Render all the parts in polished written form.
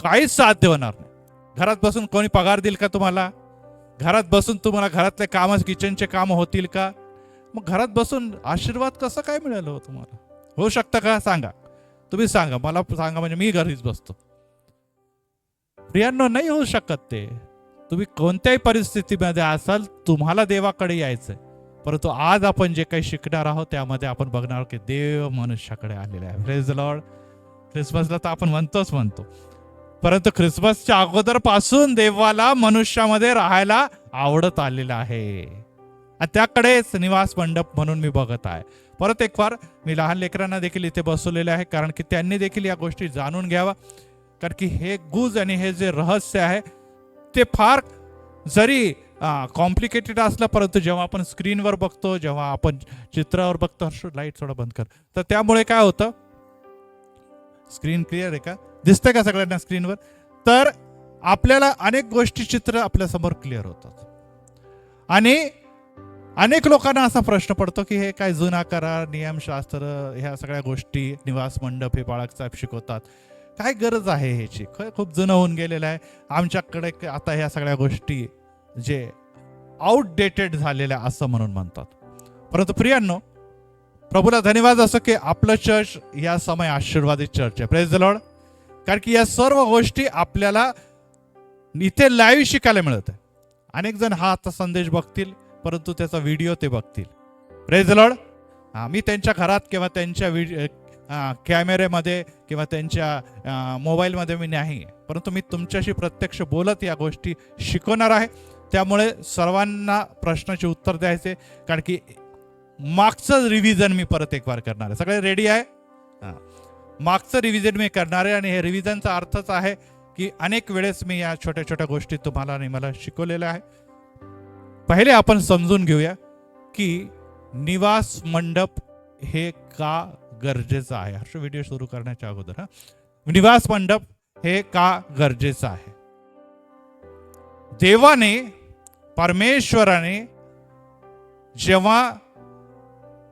काहीच साध्य होणार नाही. घरात बसून कोणी पगार देईल का तुम्हाला? घरात बसून तुम्हाला घरातले काम, किचनचे काम होतील का? मग घरात बसून आशीर्वाद कसं काय मिळालं हो तुम्हाला? होऊ शकतं का? सांगा, तुम्ही सांगा, मला सांगा, म्हणजे मी घरीच बसतो. प्रियांनो, नाही होऊ शकत ते. तुम्ही कोणत्याही परिस्थितीमध्ये असाल, तुम्हाला देवाकडे यायचंय. परंतु आज आपण जे काही शिकणार आहोत त्यामध्ये आपण बघणार की देव मनुष्याकडे आलेला आहे. Praise the Lord. ख्रिसमसला तर आपण म्हणतो, परंतु ख्रिसमसच्या अगोदर पासून देवाला मनुष्यामध्ये राहायला आवडत आलेलं आहे. आणि त्याकडेच निवास मंडप म्हणून मी बघत आहे. परत एक वार मी लहान लेकरांना देखील इथे बसवलेले आहे, कारण की त्यांनी देखील या गोष्टी जाणून घ्यावा. कारण की हे गुज आणि हे जे रहस्य आहे ते फार जरी कॉम्प्लिकेटेड असलं, परंतु जेव्हा आपण स्क्रीनवर बघतो, जेव्हा आपण चित्रावर बघतो, लाईट थोडा बंद कर, तर त्यामुळे काय होतं, स्क्रीन क्लिअर आहे का? दिसतंय का सगळ्यांना स्क्रीनवर? तर आपल्याला अनेक गोष्टी, चित्र आपल्या समोर क्लिअर होतात. आणि अनेक लोकांना असा प्रश्न पडतो की हे काय जुना करार, नियमशास्त्र, ह्या सगळ्या गोष्टी, निवास मंडप हे बाळासाहेब शिकवतात, काय गरज आहे ह्याची? खूप जुनं होऊन गेलेलं आहे. आमच्याकडे आता ह्या सगळ्या गोष्टी जे आउटडेटेड झालेल्या असं म्हणून म्हणतात. परंतु प्रियांनो, प्रभूला धन्यवाद असो की आपलं चर्च या समय आशीर्वादित चर्च आहे. Praise the Lord. कारण की या सर्व गोष्टी आपल्याला इथे लाईव्ह शिकायला मिळत आहे. अनेक जण हा आता संदेश बघतील, परंतु त्याचा व्हिडिओ ते बघतील. Praise the Lord. मी त्यांच्या घरात किंवा त्यांच्या कॅमेऱ्यामध्ये किंवा त्यांच्या मोबाईलमध्ये मी नाही, परंतु मी तुमच्याशी प्रत्यक्ष बोलत या गोष्टी शिकवणार आहे. त्यामुळे सर्वांना प्रश्नाचे उत्तर द्यायचे, कारण की मागचं रिव्हिजन मी परत एक वार करणार आहे. सगळे रेडी आहे? मागचं रिव्हिजन मी करणार आहे. आणि हे रिव्हिजनचा अर्थच आहे की अनेक वेळेस मी या छोट्या छोट्या गोष्टी तुम्हाला आणि मला शिकवलेल्या आहे. पहिले आपण समजून घेऊया की निवास मंडप हे का गरजेचं आहे. हा व्हिडिओ सुरू करण्याच्या अगोदर निवास मंडप हे का गरजेचं आहे. देवाने, परमेश्वराने जेव्हा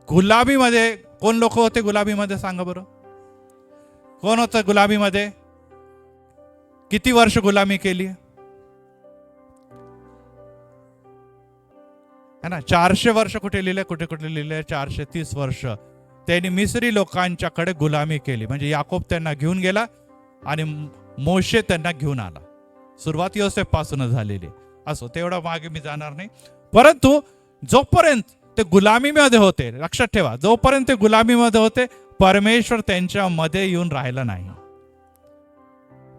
गुलाबीमध्ये, कोण लोक होते गुलाबीमध्ये सांगा बरं? कोण होतं गुलाबीमध्ये? किती वर्ष गुलामी केली है ना? 400 वर्ष कुठे लिहिले, कुठे कुठे लिहिले? 430 वर्ष त्यांनी मिस्री लोकांच्याकडे गुलामी केली. म्हणजे याकोब त्यांना घेऊन गेला आणि मोशे त्यांना घेऊन आला. सुरुवात योसेफ पासूनच झालेली. असो, तेवढा मागे मी जाणार नाही. परंतु जोपर्यंत ते गुलामीमध्ये होते, लक्षात ठेवा, जोपर्यंत ते गुलामीमध्ये होते, परमेश्वर त्यांच्यामध्ये येऊन राहिला नाही.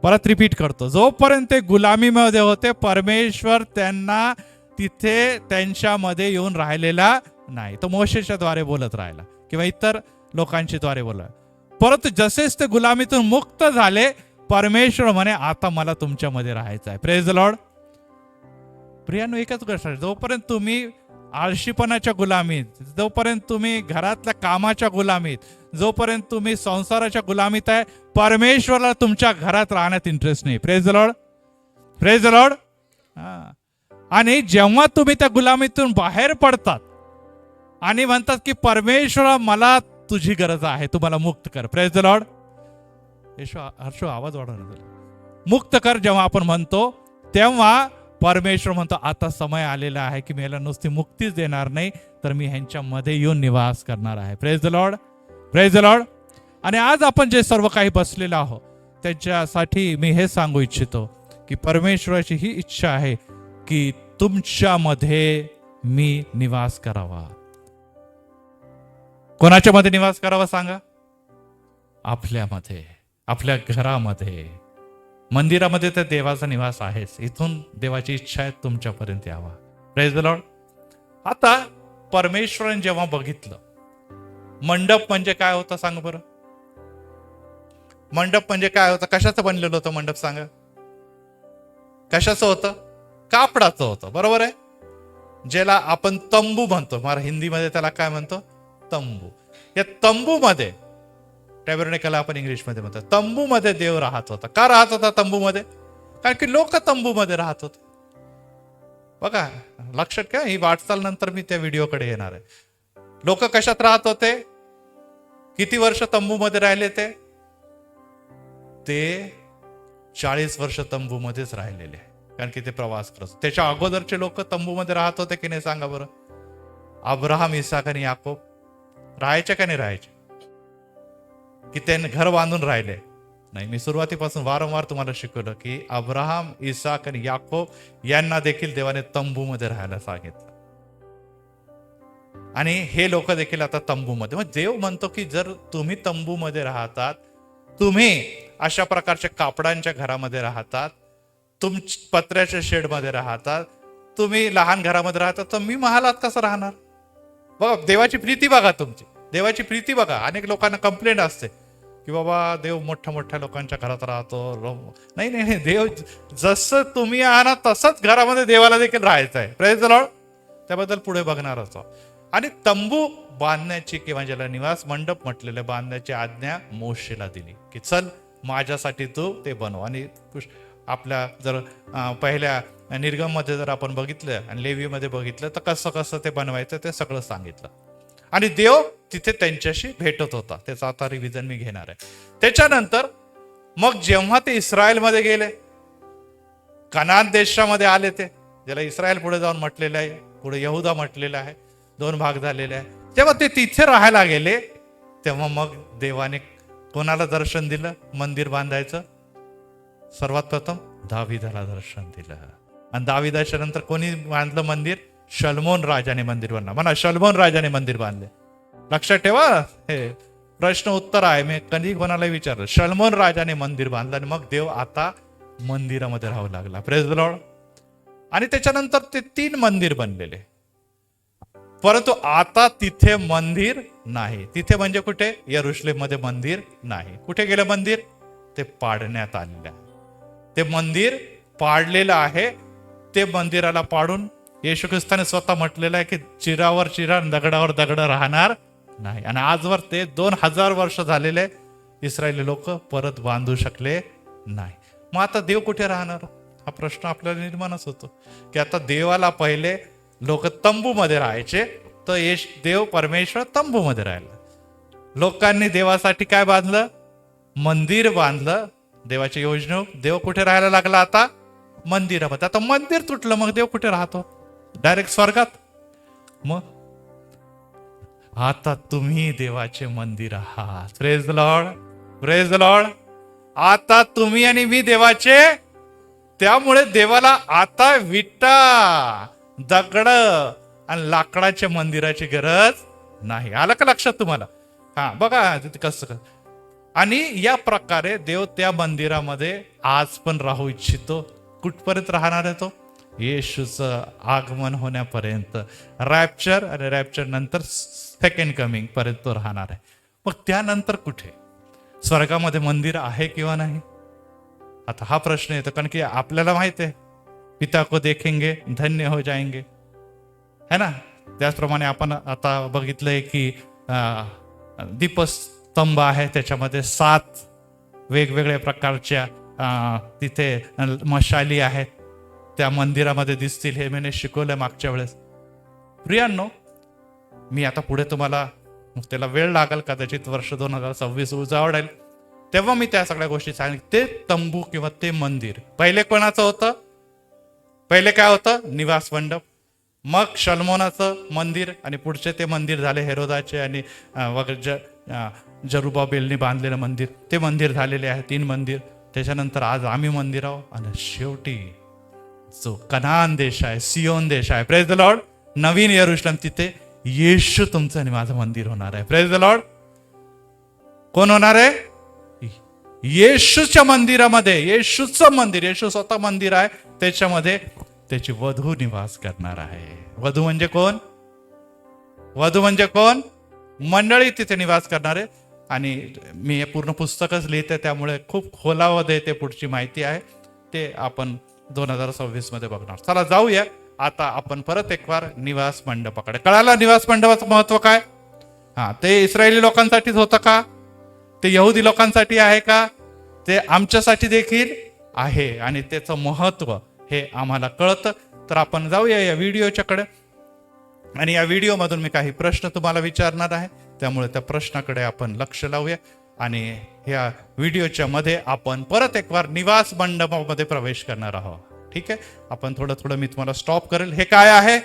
परत रिपीट करतो, जोपर्यंत ते गुलामीमध्ये होते, परमेश्वर त्यांना तिथे त्यांच्यामध्ये येऊन राहिलेला नाही. तो मोशेच्या द्वारे बोलत राहिला किंवा इतर लोकांच्या द्वारे बोलला. परंतु जसेच ते गुलामीतून मुक्त झाले, परमेश्वर म्हणे आता मला तुमच्यामध्ये राहायचं आहे. Praise the Lord. प्रियांनो, एकच गोष्ट आहे, जोपर्यंत तुम्ही आळशीपणाच्या गुलामीत, जोपर्यंत तुम्ही घरातल्या कामाच्या गुलामीत, जोपर्यंत तुम्ही संसाराच्या गुलामीत आहे, परमेश्वराला तुमच्या घरात राहण्यात इंटरेस्ट नाही. Praise the Lord. Praise the Lord. आणि जेव्हा तुम्ही त्या गुलामीतून बाहेर पडतात आणि म्हणतात की परमेश्वरा मला तुझी गरज आहे, तुम्हाला मुक्त कर. Praise the Lord. हर्षो आवाज वाढवणार. मुक्त कर जेव्हा आपण म्हणतो, तेव्हा परमेश्वर म्हणतो आता समय आलेला आहे की मी याला नुसती मुक्तीच देणार नाही, तर मी ह्यांच्यामध्ये येऊन निवास करणार आहे. Praise the Lord. Praise the Lord. आणि आज आपण जे सर्व काही बसलेलो आहोत त्यांच्यासाठी मी हे सांगू इच्छितो की परमेश्वराची ही इच्छा आहे की तुमच्यामध्ये मी निवास करावा. कोणाच्या मध्ये निवास करावा सांगा? आपल्यामध्ये, आपल्या घरामध्ये. मंदिरामध्ये तर देवाचा निवास आहेच. इथून देवाची इच्छा आहे तुमच्यापर्यंत यावा. Praise the Lord. आता परमेश्वराने जेव्हा बघितलं, मंडप म्हणजे काय होतं सांगा बरं? मंडप म्हणजे काय होतं? कशाचं बनलेलं होतं मंडप सांगा? कशाचं होतं? कापडाचं होतं. बरोबर आहे. ज्याला आपण तंबू म्हणतो, मला हिंदीमध्ये त्याला काय म्हणतो? तंबू. या तंबूमध्ये, टॅबरनेकल आपण इंग्लिशमध्ये म्हणतो, तंबूमध्ये देव राहत होता. का राहत होता तंबूमध्ये? कारण की लोक तंबूमध्ये राहत होते. बघा, लक्षात घ्या, ही वाटचाल नंतर मी त्या व्हिडिओकडे येणार आहे. लोक कशात राहत होते? किती वर्ष तंबूमध्ये राहिले ते 40 वर्ष तंबूमध्येच राहिलेले आहे, कारण की ते प्रवास करत. त्याच्या अगोदरचे लोक तंबूमध्ये राहत होते की नाही सांगा बरं? अब्राहम, इसाक आणि याकोब राहायचे का नाही राहायचे? की त्यांनी घर बांधून राहिले? नाही. मी सुरुवातीपासून वारंवार तुम्हाला शिकवलं की अब्राहम, इसाक आणि याकोब यांना देखील देवाने तंबूमध्ये राहायला सांगितलं, आणि हे लोक देखील आता तंबूमध्ये. मग देव म्हणतो की जर तुम्ही तंबूमध्ये राहतात, तुम्ही अशा प्रकारच्या कापडांच्या घरामध्ये राहतात, पत्र्याच्या शेडमध्ये राहतात, तुम्ही लहान घरामध्ये राहतात, तर मी महालात कसं राहणार? बघा देवाची प्रीती बघा, तुमची देवाची प्रीती बघा. अनेक लोकांना कंप्लेंट असते की बाबा देव मोठ्या मोठ्या लोकांच्या घरात राहतो. नाही नाही नाही, देव जसं तुम्ही आहात तसंच घरामध्ये देवाला देखील राहायचं आहे. Praise the Lord. त्याबद्दल पुढे बांधणारच आहोत. आणि तंबू बांधण्याची किंवा ज्याला निवास मंडप म्हटलेले बांधण्याची आज्ञा मोशेला दिली की चल माझ्यासाठी तू ते बनव. आणि आपल्या जर पहिल्या निर्गममध्ये जर आपण बघितलं आणि लेवीमध्ये बघितलं तर कसं कसं ते बनवायचं ते सगळं सांगितलं. आणि देव तिथे त्यांच्याशी भेटत होता. त्याचा आता रिव्हिजन मी घेणार आहे. त्याच्यानंतर मग जेव्हा ते इस्रायलमध्ये गेले, कनान देशामध्ये आले, ते ज्याला इस्रायल पुढे जाऊन म्हटलेलं आहे, पुढे यहुदा म्हटलेलं आहे, 2 भाग झालेले आहे. जेव्हा ते तिथे राहायला गेले तेव्हा मग देवाने कोणाला दर्शन दिलं? मंदिर बांधायचं. सर्वात प्रथम दाविदाला दर्शन दिलं. आणि दाविदाच्या नंतर कोणी बांधलं मंदिर? शलोमोन राजाने मंदिर बांधलं. म्हणा शलोमोन राजाने मंदिर बांधले. लक्षात ठेवा, हे प्रश्न उत्तर आहे, मी कधी कोणाला विचारलं. शलोमोन राजाने मंदिर बांधलं आणि मग देव आता मंदिरामध्ये राहू लागला. Praise the Lord. आणि त्याच्यानंतर ते 3 मंदिर बनलेले, परंतु आता तिथे मंदिर नाही. तिथे म्हणजे कुठे? यरुशलेम मध्ये मंदिर नाही. कुठे गेलं मंदिर? ते पाडण्यात आलेलं आहे. ते मंदिर पाडलेलं आहे. ते मंदिराला पाडून येशू ख्रिस्ताने स्वतः म्हटलेलं आहे की चिरावर चिरा, दगडावर दगड राहणार नाही. आणि आजवर ते 2000 वर्ष झालेले इस्रायली लोक परत बांधू शकले नाही. मग आता देव कुठे राहणार? हा प्रश्न आपल्याला निर्माणच होतो की आता देवाला पहिले लोक तंबूमध्ये राहायचे, तर देव परमेश्वर तंबूमध्ये राहिला. लोकांनी देवासाठी काय बांधलं? मंदिर बांधलं. देवाच्या योजने देव कुठे राहायला लागला? आता मंदिरामध्ये. आता मंदिर तुटलं, मग देव कुठे राहतो? डायरेक्ट स्वर्गात. मग आता तुम्ही देवाचे मंदिर आहात. Praise the Lord. Praise the Lord. आता तुम्ही आणि मी देवाचे. त्यामुळे देवाला आता विटा, दगड आणि लाकडाच्या मंदिराची गरज नाही. आलं का लक्षात तुम्हाला? हा बघा कसं. आणि या प्रकारे देव त्या मंदिरामध्ये आज पण राहू इच्छितो. कुठपर्यंत राहणार आहे तो? येशूचं आगमन होण्यापर्यंत. रॅप्चर आणि रॅप्चर नंतर सेकंड कमिंग पर्यंत तो राहणार आहे. मग त्यानंतर कुठे? स्वर्गामध्ये मंदिर आहे किंवा नाही? आता हा प्रश्न येतो, कारण की आपल्याला माहित आहे पिता को देखेंगे धन्य हो जाएंगे, है ना. त्याचप्रमाणे आपण आता बघितलंय की दीपस्तंभ आहे, त्याच्यामध्ये 7 वेगवेगळ्या प्रकारच्या तिथे मशाली आहेत, त्या मंदिरामध्ये दिसतील. हे मी शिकवलंय मागच्या वेळेस. प्रियांनो, मी आता पुढे तुम्हाला, त्याला वेळ लागेल, कदाचित वर्ष 2026 उजाडेल तेव्हा मी त्या सगळ्या गोष्टी सांगेन. ते तंबू किंवा ते मंदिर पहिले कोणाचं होतं? पहिले काय होतं? निवास मंडप. मग शलोमोनाचं मंदिर, आणि पुढचे ते मंदिर झाले हेरोदाचे आणि जरुबाबेलने बांधलेलं मंदिर. ते मंदिर झालेले आहे 3 मंदिर. त्याच्यानंतर आज आम्ही मंदिर आहोत. आणि शेवटी जो कनान देश आहे, सियोन देश आहे, प्रेज द लॉर्ड, नवीन यरुशलेम, तिथे येशू तुमचं आणि माझं मंदिर होणार आहे. Praise the Lord. कोण होणार आहे? येशूच्या मंदिरामध्ये. येशूचं मंदिर, येशू स्वतः मंदिर आहे, त्याच्यामध्ये त्याची वधू निवास करणार आहे. वधू म्हणजे कोण? वधू म्हणजे कोण? मंडळी तिथे निवास करणार आहे. आणि मी हे पूर्ण पुस्तकच लिहिते, त्यामुळे खूप खोलामध्ये ते पुढची माहिती आहे, ते आपण 2026 मध्ये बघणार. चला जाऊया आता आपण परत एक बार निवास मंडपाकडे. कळाला निवास मंडपाचं महत्व काय? हा, ते इस्रायली लोकांसाठीच होतं का? ते यहुदी लोकांसाठी आहे का? ते आमच्यासाठी देखील आहे. आणि त्याचं महत्व हे आम्हाला कळतं. तर आपण जाऊया या व्हिडिओच्याकडे, आणि या व्हिडिओमधून मी काही प्रश्न तुम्हाला विचारणार आहे, त्यामुळे त्या प्रश्नाकडे आपण लक्ष लावूया. आणि ह्या व्हिडिओच्या मध्ये आपण परत एक वार निवास मंडपामध्ये प्रवेश करणार आहोत. ठीक आहे, आपण थोडं थोडं मी तुम्हाला स्टॉप करेल. हे काय आहे?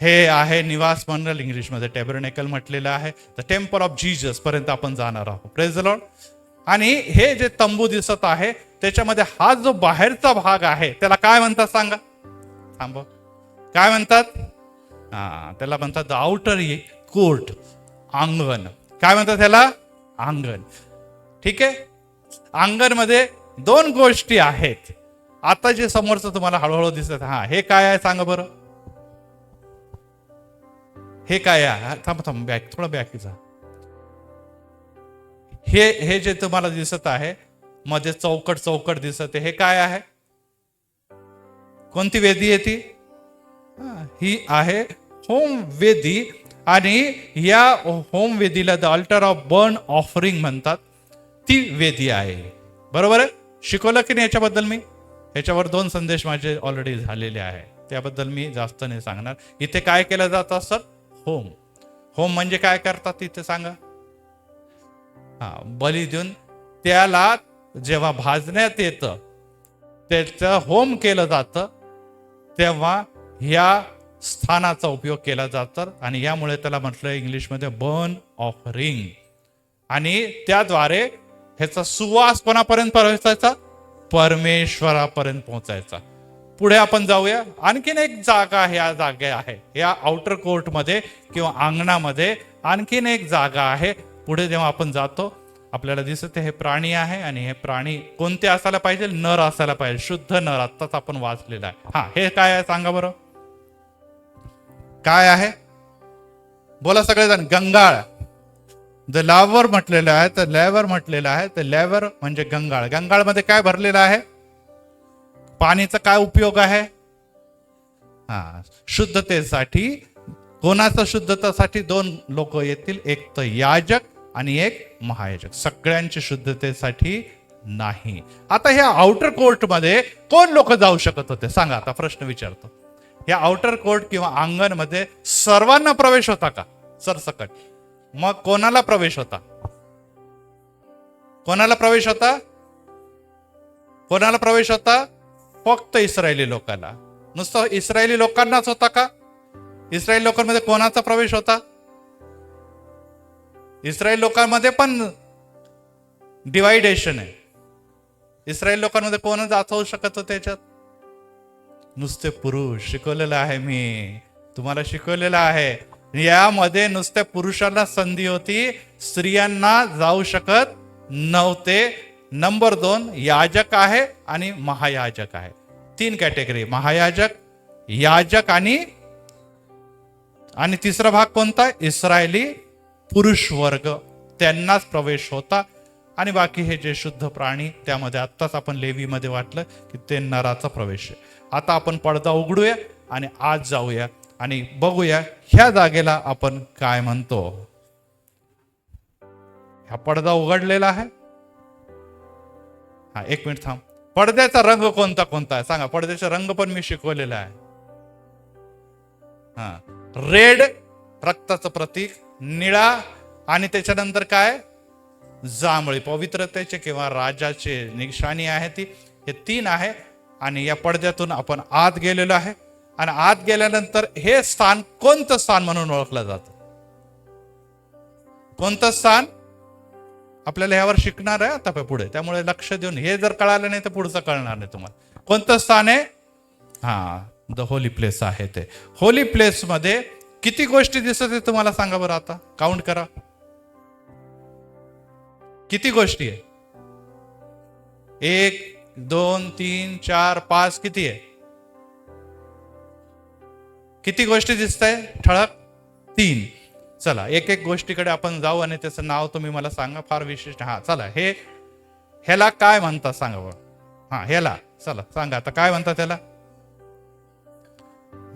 हे आहे निवास मंडळ, इंग्लिशमध्ये टॅबरनेकल म्हटलेलं आहे. द टेम्पल ऑफ जीजस पर्यंत आपण जाणार आहोत. Praise the Lord. आणि हे जे तंबू दिसत आहे त्याच्यामध्ये हा जो बाहेरचा भाग आहे त्याला काय म्हणतात सांगा? थांबव, काय म्हणतात? त्याला म्हणतात द आउटर कोर्ट, अंगण. काय म्हणतात त्याला? अंगण. ठीक आहे, अंगण मध्ये दोन गोष्टी आहेत. आता जे समोरचं तुम्हाला हळूहळू दिसत, हे काय आहे सांगा बरं? हे काय आहे? थांब बॅक, थोडं बॅक जा. हे जे तुम्हाला दिसत आहे मध्ये चौकट दिसत आहे, हे काय आहे? कोणती वेदी आहे ती? ही आहे होम वेदी. आणि या होम वेदीला the altar of burn offering म्हणतात. ती वेदी आहे. बरोबर आहे? शिकवलं की नाही याच्याबद्दल? मी याच्यावर 2 संदेश माझे ऑलरेडी झालेले आहे, त्याबद्दल मी जास्त नाही सांगणार. इथे काय केलं जातं सर? होम. होम म्हणजे काय करतात तिथे सांगा? बली देऊन त्याला जेव्हा भाजण्यात येतं, त्याचं होम केलं जातं, तेव्हा ह्या स्थानाचा उपयोग केला जातो. आणि यामुळे त्याला म्हटलं इंग्लिशमध्ये बर्न ऑफरिंग. आणि त्याद्वारे ह्याचा सुवास कोणापर्यंत पोहोचायचा? परमेश्वरापर्यंत पोहोचायचा. पुढे आपण जाऊया. आणखीन एक जागा ह्या जागा आहे, या आउटर कोर्टमध्ये किंवा अंगणामध्ये आणखीन एक जागा आहे. पुढे जेव्हा आपण जातो आपल्याला दिसते हे प्राणी आहे. आणि हे प्राणी कोणते असायला पाहिजे? नर असायला पाहिजे, शुद्ध नर. आत्ताच आपण वाचलेला आहे. हे काय आहे सांगा बरं? काय आहे? बोला सगळेजण. गंगाळ. द लावर म्हटलेलं आहे, तर लॅवर म्हटलेलं आहे. तर लॅवर म्हणजे गंगाळ. गंगाळ मध्ये काय भरलेलं आहे? पाणीचा काय उपयोग आहे? शुद्धतेसाठी. कोणाचं शुद्धतेसाठी? 2 लोक येतील, एक तर याजक आणि एक महायाजक. सगळ्यांची शुद्धतेसाठी नाही. आता ह्या आउटर कोर्ट मध्ये कोण लोक जाऊ शकत होते सांगा? आता प्रश्न विचारतो. या आउटर कोर्ट किंवा अंगण मध्ये सर्वांना प्रवेश होता का सरसकट? मग कोणाला प्रवेश होता? कोणाला प्रवेश होता? कोणाला प्रवेश होता? फक्त इस्रायली लोकांना. नुसतं इस्रायली लोकांनाच होता का? इस्रायली लोकांमध्ये कोणाचा प्रवेश होता? इस्रायल लोकांमध्ये पण डिवायडेशन आहे. इस्रायल लोकांमध्ये कोण जाऊ शकत होते त्याच्यात? नुसते पुरुष. शिकवलेलं आहे मी तुम्हाला, शिकवलेलं आहे. यामध्ये नुसत्या पुरुषांना संधी होती, स्त्रियांना जाऊ शकत नव्हते. नंबर 2 याजक आहे आणि महायाजक आहे. 3 कॅटेगरी: महायाजक, याजक आणि तिसरा भाग कोणता? इस्रायली पुरुष वर्ग. त्यांनाच प्रवेश होता. आणि बाकी हे जे शुद्ध प्राणी, त्यामध्ये आत्ताच आपण लेवीमध्ये वाटलं की ते नराचा प्रवेश आहे. आता आपण पडदा उघडूया आणि आज जाऊया आणि बघूया ह्या जागेला आपण काय म्हणतो. हा पडदा उघडलेला आहे. 1 मिनिट थांब. पडद्याचा रंग कोणता कोणता आहे सांगा? पडद्याचा रंग पण मी शिकवलेला आहे. रेड रक्ताचं प्रतीक, निळा, आणि त्याच्यानंतर काय? जांभळी. पवित्रतेचे किंवा राजाचे निशाणी आहे ती. हे 3 आहे. आणि या पडद्यातून आपण आत गेलेलो आहे. आणि आत गेल्यानंतर हे स्थान कोणतं स्थान म्हणून ओळखलं जातं? कोणतं स्थान? आपल्याला यावर शिकणार आहे आता पुढे, त्यामुळे लक्ष देऊन. हे जर कळालं नाही तर पुढचं कळणार नाही तुम्हाला. कोणतं स्थान आहे? द होली प्लेस आहे. ते होली प्लेस मध्ये किती गोष्टी दिसत आहे तुम्हाला सांगा बरं? आता काउंट करा. किती गोष्टी आहे? 1 2 3 4 5. किती आहे? किती गोष्टी दिसत आहे ठळक? 3. चला एक गोष्टीकडे आपण जाऊ आणि त्याचं नाव तुम्ही मला सांगा, फार विशिष्ट. चला ह्याला काय म्हणतात सांगा बरं? ह्याला चला सांगा आता काय म्हणतात त्याला?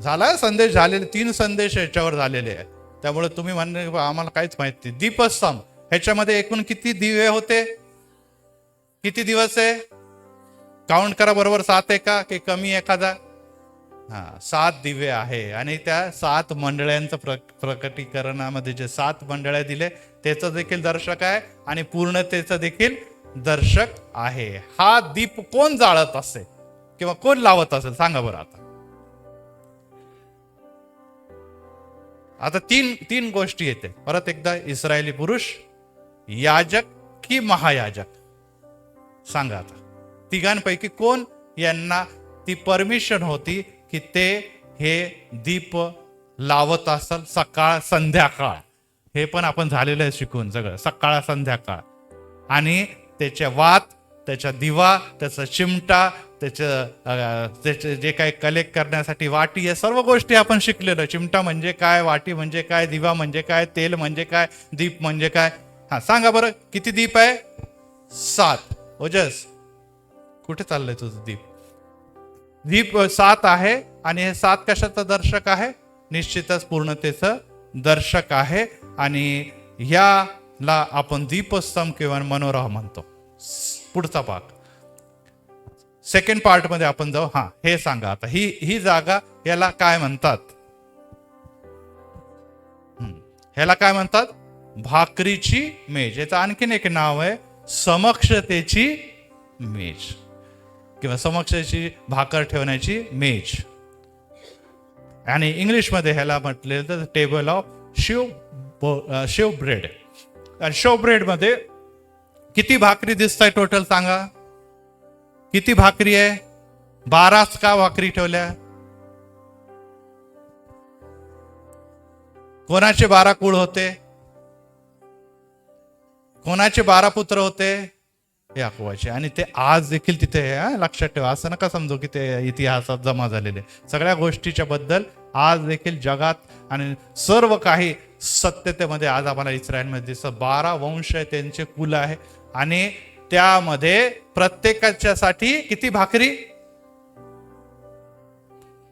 झाला संदेश झालेले, 3 संदेश याच्यावर झालेले आहेत. त्यामुळे तुम्ही म्हणणे आम्हाला काहीच माहिती. दीपस्तंभ. ह्याच्यामध्ये एकूण किती दिवे होते? किती दिवस आहे? काउंट करा बरोबर. 7 आहे का की कमी एखादा? 7 दिवे आहे आणि त्या 7 मंडळांचं प्रकटीकरणामध्ये जे 7 मंडळ्या दिले त्याचं देखील दर्शक आहे आणि पूर्णतेचं देखील दर्शक आहे. हा दीप कोण जाळत असेल किंवा कोण लावत असेल सांगा बरं. आता तीन गोष्टी येते परत एकदा. इस्रायली पुरुष, याजक की महायाजक, सांगा आता तिघांपैकी कोण यांना ती परमिशन होती की ते हे दीप लावत असल सकाळ संध्याकाळ. हे पण आपण झालेलं आहे शिकून सगळं, सकाळ संध्याकाळ. आणि त्याच्या वात, त्याच्या दिवा, त्याचा चिमटा, त्याचे जे काही कलेक्ट करण्यासाठी वाटी, या सर्व गोष्टी आपण शिकलेलो. चिमटा म्हणजे काय, वाटी म्हणजे काय, दिवा म्हणजे काय, तेल म्हणजे काय, दीप म्हणजे काय. सांगा बरं किती दीप आहे? 7. ओजस कुठे चाललंय तुझं दीप? दीप 7 आहे आणि हे 7 कशाचं दर्शक आहे? निश्चितच पूर्णतेचं दर्शक आहे. आणि ह्याला आपण दीपस्तंभ किंवा मनोरह म्हणतो. पुढचा भाग सेकंड पार्ट मध्ये आपण जाऊ. हे सांगा आता ही जागा याला काय म्हणतात? ह्याला काय म्हणतात? भाकरीची मेज. याचं आणखीन एक नाव आहे समक्षतेची मेज किंवा समक्षतेची भाकर ठेवण्याची मेज. आणि इंग्लिशमध्ये ह्याला म्हटलेलं टेबल ऑफ शेव ब्रेड. आणि शेव ब्रेड मध्ये किती भाकरी दिसताय टोटल सांगा? किती भाकरी आहे? 12 का भाकरी ठेवल्या? कोणाचे 12 कुळ होते? कोणाचे 12 पुत्र होते? याकोबाचे. आणि ते आज देखील तिथे आहे, लक्षात ठेवा. असं नका समजू की ते इतिहासात जमा झालेले. सगळ्या गोष्टीच्या बद्दल आज देखील जगात आणि सर्व काही सत्यतेमध्ये आज आम्हाला इस्रायलमध्ये दिसतं. 12 वंश आहे, त्यांचे कुल आहे. आणि त्यामध्ये प्रत्येकाच्या साठी किती भाकरी?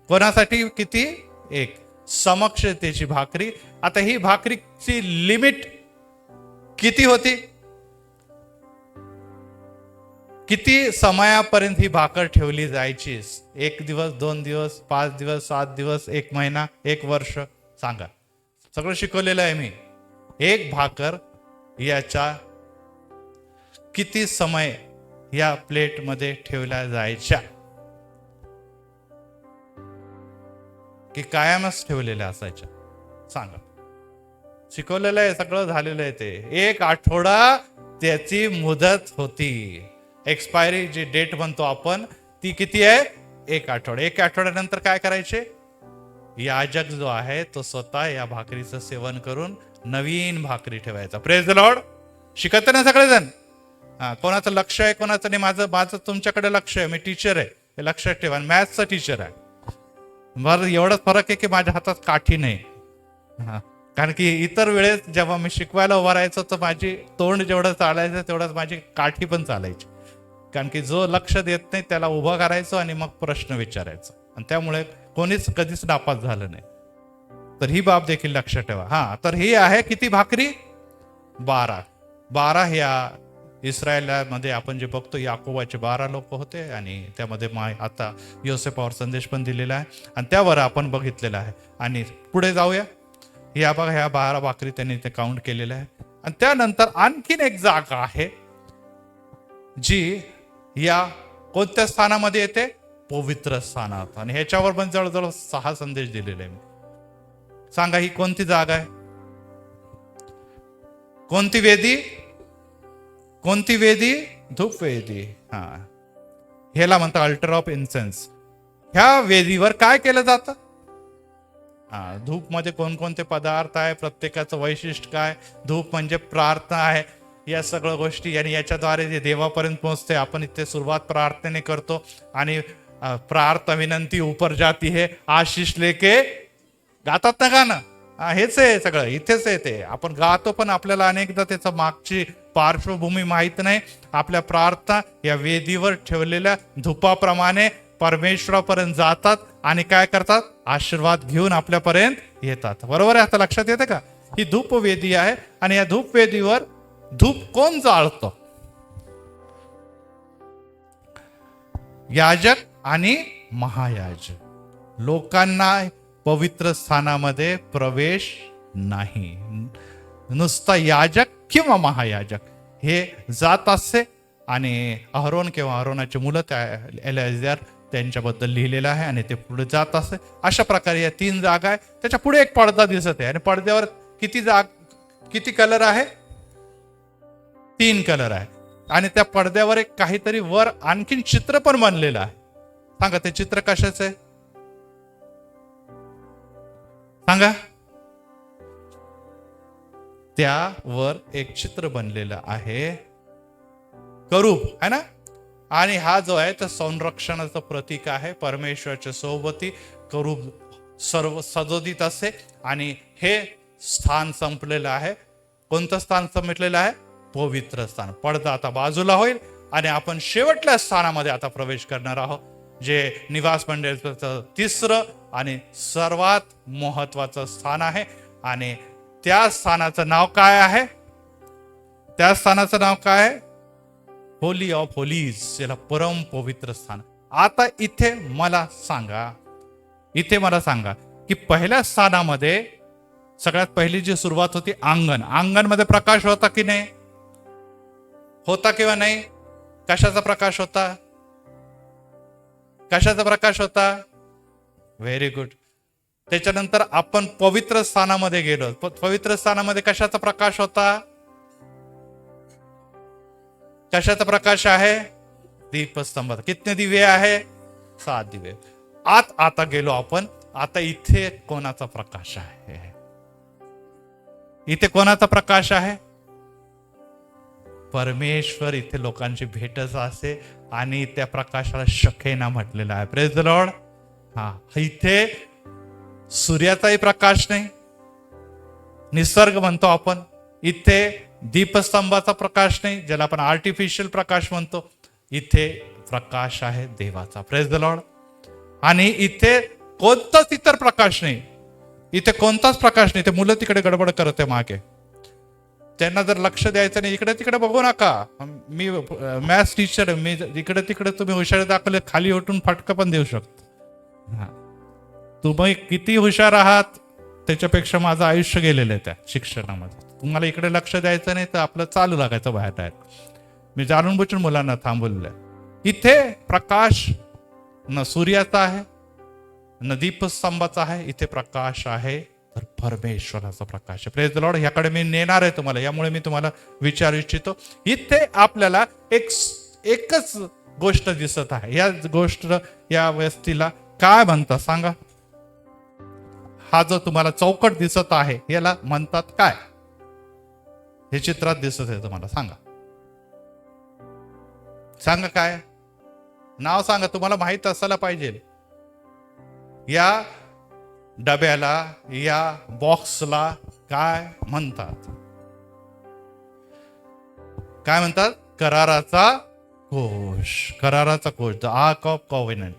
कोणासाठी किती? 1. समक्षतेची भाकरी. आता ही भाकरीची लिमिट किती होती? किती समयापर्यंत ही भाकर ठेवली जायची? 1 दिवस, 2 दिवस, 5 दिवस, 7 दिवस, 1 महिना, 1 वर्ष? सांगा. सगळं शिकवलेलं आहे मी. एक भाकर याच्या किती समय या प्लेट मध्ये ठेवल्या जायच्या की कायमच ठेवलेल्या असायच्या? सांगा. शिकवलेलं आहे, सगळं झालेलं आहे. ते 1 आठवडा त्याची मुदत होती. एक्सपायरी जी डेट म्हणतो आपण, ती किती आहे? 1 आठवडा. 1 आठवड्यानंतर काय करायचे? याजक जो आहे तो स्वतः या भाकरीचं सेवन करून नवीन भाकरी ठेवायचा. Praise the Lord. शिकत ना सगळेजण? कोणाचं लक्ष आहे, कोणाचं नाही? माझं तुमच्याकडे लक्ष आहे. मी टीचर आहे हे लक्षात ठेवा. मॅथ्सचा टीचर आहे. बरं, एवढाच फरक आहे की माझ्या हातात काठी नाही. कारण की इतर वेळेस जेव्हा मी शिकवायला उभा राहायचो तर माझी तोंड जेवढं चालायचं तेवढंच माझी काठी पण चालायची. कारण की जो लक्ष देत नाही त्याला उभं करायचो आणि मग प्रश्न विचारायचो. आणि त्यामुळे कोणीच कधीच नापास झालं नाही. तर ही बाब देखील लक्षात ठेवा. तर ही आहे किती भाकरी? 12 ह्या इस्रायलमध्ये आपण जे बघतो याकोबाचे 12 लोक होते. आणि त्यामध्ये आता योसेफावर संदेश पण दिलेला आहे आणि त्यावर आपण बघितलेला आहे. आणि पुढे जाऊया. या बघा, ह्या 12 भाकरी त्यांनी ते काउंट केलेल्या आहे. आणि त्यानंतर आणखीन एक जागा आहे जी या कोणत्या स्थानामध्ये येते? पवित्र स्थानात. आणि ह्याच्यावर पण जवळजवळ 6 संदेश दिलेले आहे. सांगा ही कोणती जागा आहे? कोणती वेदी? कोणती वेदी? धूप वेदी. ह्याला म्हणतात अल्टर ऑफ इन्सेन्स. ह्या वेदीवर काय केलं जातं? धूप मध्ये कोणकोणते पदार्थ आहे, प्रत्येकाचं वैशिष्ट्य काय? धूप म्हणजे प्रार्थना आहे. या सगळ्या गोष्टी आणि याच्याद्वारे जे देवापर्यंत पोहोचते. आपण इथे सुरुवात प्रार्थनेने करतो आणि प्रार्थना विनंती ऊपर जाती है आशीष लेके गातात ना गाणं. हेच आहे सगळं, इथेच आहे ते. आपण गातो पण आपल्याला अनेकदा त्याचा मागची पार्श्वभूमी माहित नाही. आपल्या प्रार्थना या वेदीवर ठेवलेल्या धुपाप्रमाणे परमेश्वरापर्यंत जातात आणि काय करतात? आशीर्वाद घेऊन आपल्यापर्यंत येतात. बरोबर आहे? आता लक्षात येते का? ही धूप वेदी आहे आणि या धूप वेदीवर धूप कोण जाळतं? याजक आणि महायाजक. लोकांना पवित्र स्थानामध्ये प्रवेश नाही. नुसता याजक किंवा महायाजक हे जात असे आणि अहरोन किंवा अहरोनाचे मुलं त्या एलेआझर त्यांच्याबद्दल लिहिलेलं आहे आणि ते पुढे जात असे. अशा प्रकारे या 3 जागा आहे. त्याच्या पुढे एक पडदा दिसत आहे आणि पडद्यावर किती कलर आहे? 3 कलर आहे. आणि त्या पडद्यावर एक काहीतरी वर आणखीन चित्र पण बनलेलं आहे. सांगा ते चित्र कशाचं आहे? सांगा. त्यावर एक चित्र बनलेलं आहे, करूब आहे ना. आणि हा जो आहे तो संरक्षणाचं प्रतीक आहे. परमेश्वराच्या सोबती करूब सर्व सजोदित असे आणि हे स्थान संपलेलं आहे. कोणतं स्थान संपलेलं आहे? पवित्र स्थान. पडदा आता बाजूला होईल आणि आपण शेवटल्या स्थानामध्ये आता प्रवेश करणार आहोत, जे निवास मंडळाचं 3रं आणि सर्वात महत्वाचं स्थान आहे. आणि त्या स्थानाचं नाव काय आहे? त्या स्थानाचं नाव काय आहे? होली ऑफ होलीज, याला परम पवित्र स्थान. आता इथे मला सांगा की पहिल्या स्थानामध्ये सगळ्यात पहिली जी सुरुवात होती अंगणमध्ये प्रकाश होता की नाही? होता किंवा नाही? कशाचा प्रकाश होता? कशाचा प्रकाश होता? Very good. त्याच्यानंतर आपण पवित्र स्थानामध्ये गेलो. पवित्र स्थानामध्ये कशाचा प्रकाश होता? कशाचा प्रकाश आहे? दीपस्तंभात. कितने दिवे आहे? 7 दिवे. आता गेलो आपण. आता इथे कोणाचा प्रकाश आहे? इथे कोणाचा प्रकाश आहे? परमेश्वर इथे लोकांची भेटच असे आणि त्या प्रकाशाला शकेना म्हटलेलं आहे. Praise the Lord. इथे सूर्याचाही प्रकाश नाही, निसर्ग म्हणतो आपण. इथे दीपस्तंभाचा प्रकाश नाही, ज्याला आपण आर्टिफिशियल प्रकाश म्हणतो. इथे प्रकाश आहे देवाचा. Praise the Lord. आणि इथे कोणताच इतर प्रकाश नाही. इथे कोणताच प्रकाश नाही. ते मुलं तिकडे गडबड करत आहे मागे. त्यांना जर लक्ष द्यायचं नाही, इकडे तिकडे बघू नका. मी मॅथ्स टीचर, मी इकडे तिकडे तुम्ही हुशार दाखवले खाली उठून फटका पण देऊ शकतो. तुम्ही किती हुशार आहात त्याच्यापेक्षा माझं आयुष्य गेलेलं आहे त्या शिक्षणामध्ये. तुम्हाला इकडे लक्ष द्यायचं नाही तर आपलं चालू लागायचं बाहेर डायरेक्ट. मी जाणून बुजून मुलांना थांबवलंय. इथे प्रकाश न सूर्याचा आहे न दीपस्तंभाचा आहे. इथे प्रकाश आहे तर परमेश्वराचा प्रकाश आहे. Praise the Lord. ह्याकडे मी नेणार आहे तुम्हाला, यामुळे मी तुम्हाला विचारू इच्छितो. इथे आपल्याला एकच गोष्ट दिसत आहे. या गोष्ट या व्यक्तीला काय म्हणतात सांगा? हा जो तुम्हाला चौकट दिसत आहे याला म्हणतात काय? हे चित्रात दिसत आहे तुम्हाला, सांगा. सांगा काय नाव? सांगा. तुम्हाला माहित असायला पाहिजे. या डब्याला, या बॉक्सला काय म्हणतात? काय म्हणतात? कराराचा कोश. कराराचा कोश, द आर्क ऑफ कॉव्हेनंट.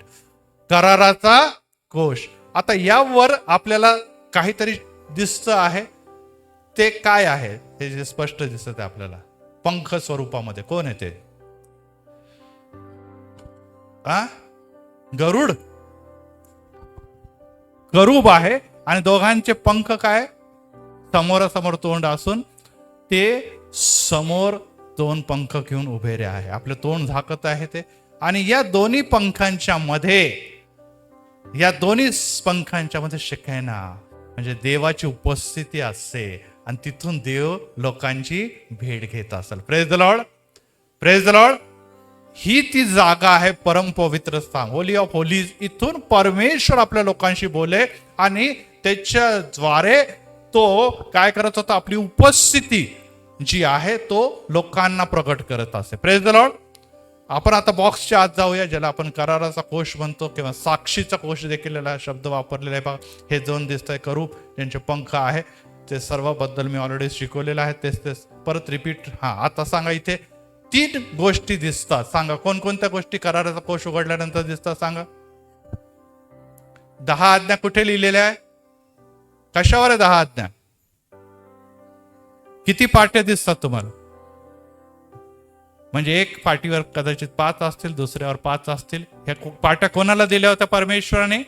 कराराचा कोश. आता यावर आपल्याला काहीतरी दिसत आहे. ते काय आहे? हे जे स्पष्ट दिसत आहे आपल्याला पंख स्वरूपामध्ये. कोण आहे ते? गरुड. करूब आहे आणि दोघांचे पंख काय? समोरासमोर तोंड असून ते समोर 2 पंख घेऊन उभे आहे. आपले तोंड झाकत आहे ते. आणि या दोन्ही पंखांच्या मध्ये शेकैना म्हणजे देवाची उपस्थिती असते आणि तिथून देव लोकांची भेट घेत असेल. Praise the Lord. Praise the Lord. ही ती जागा आहे परम पवित्र स्थान, होली ऑफ होलीज. इथून परमेश्वर आपल्या लोकांशी बोले आणि त्याच्याद्वारे तो काय करत होता? आपली उपस्थिती जी आहे तो लोकांना प्रकट करत असे. Praise the Lord. आपण आता बॉक्सच्या आत जाऊया, ज्याला आपण कराराचा कोश म्हणतो किंवा साक्षीचा कोश देखील शब्द वापरलेला आहे. बघा, हे 2 दिसत आहे करूब, ज्यांचे पंख आहे. ते सर्वबद्दल मी ऑलरेडी शिकवलेलं आहे. तेच परत रिपीट. आता सांगा. इथे 3 गोष्टी दिसतात. सांगा कोणकोणत्या गोष्टी कराराचा कोश उघडल्यानंतर दिसतात? सांगा. 10 आज्ञा कुठे लिहिलेल्या आहे? कशावर आहे 10 आज्ञा? किती पाट्या दिसतात तुम्हाला? म्हणजे एक पाटीवर कदाचित 5 असतील, दुसऱ्यावर 5 असतील. ह्या पाट्या कोणाला दिल्या होत्या परमेश्वराने?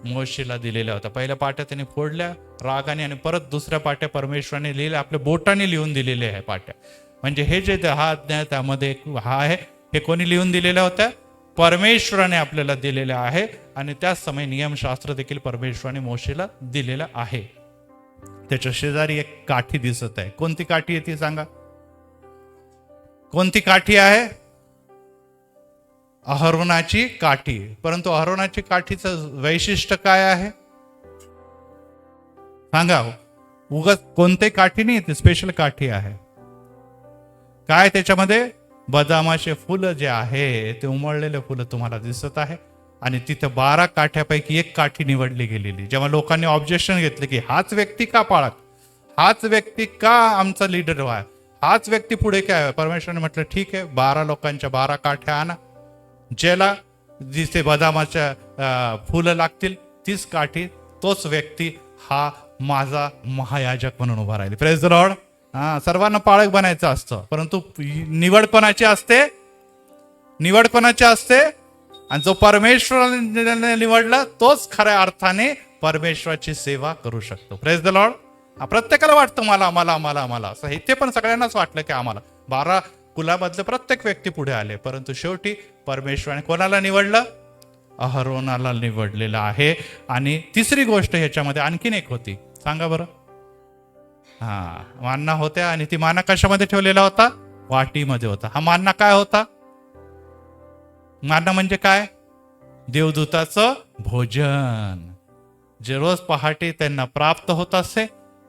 मोशेला दिलेल्या होत्या. पहिल्या पाट्या त्याने फोडल्या रागाने आणि परत दुसऱ्या पाट्या परमेश्वराने लिहिल्या, आपल्या बोटाने लिहून दिलेल्या आहे पाट्या. म्हणजे हे जे हा अध्याय त्यामध्ये हा आहे, हे कोणी लिहून दिलेल्या होत्या? परमेश्वराने आपल्याला दिलेल्या आहे. आणि त्याच समय नियमशास्त्र देखील परमेश्वराने मोशेला दिलेलं आहे. त्याच्या शेजारी एक काठी दिसत आहे. कोणती काठी आहे ती सांगा? कोणती काठी आहे? अहरोनाची काठी. परंतु अहरोनाची काठीचं वैशिष्ट्य काय आहे सांगा? उगाच कोणते काठी नाही, ती स्पेशल काठी आहे. काय त्याच्यामध्ये? बदामाचे फुलं जे आहे ते उमळलेले फुलं तुम्हाला दिसत आहे. आणि तिथे 12 काठ्यापैकी एक काठी निवडली गेलेली. जेव्हा लोकांनी ऑब्जेक्शन घेतले की हाच व्यक्ती का पाळत, हाच व्यक्ती का आमचा लीडर व्हाय, हाच व्यक्ती पुढे काय, परमेश्वराने म्हटलं ठीक आहे, 12 लोकांच्या 12 काठ्या आणा, ज्याला जिथे बदामाच्या फुलं लागतील तीच काठी, तोच व्यक्ती हा माझा महायाजक म्हणून उभा राहील. Praise the Lord. सर्वांना पाळक बनायचं असतं, परंतु निवड कोणाची असते? निवड कोणाची असते? आणि जो परमेश्वराने निवडला तोच खऱ्या अर्थाने परमेश्वराची सेवा करू शकतो. Praise the Lord. प्रत्येकाला वाटतं मला मला मला मला असं, इथे पण सगळ्यांनाच वाटलं की आम्हाला. 12 कुलामधले प्रत्येक व्यक्ती पुढे आले, परंतु शेवटी परमेश्वराने कोणाला निवडलं? अहरोनाला निवडलेलं आहे. आणि तिसरी गोष्ट ह्याच्यामध्ये आणखीन एक होती, सांगा बरं. मान्ना होत्या आणि ती माना कशामध्ये ठेवलेला होता? वाटीमध्ये होता. हा मान्ना काय होता? मान्ना म्हणजे काय? देवदूताचं भोजन, जे रोज पहाटे त्यांना प्राप्त होत असे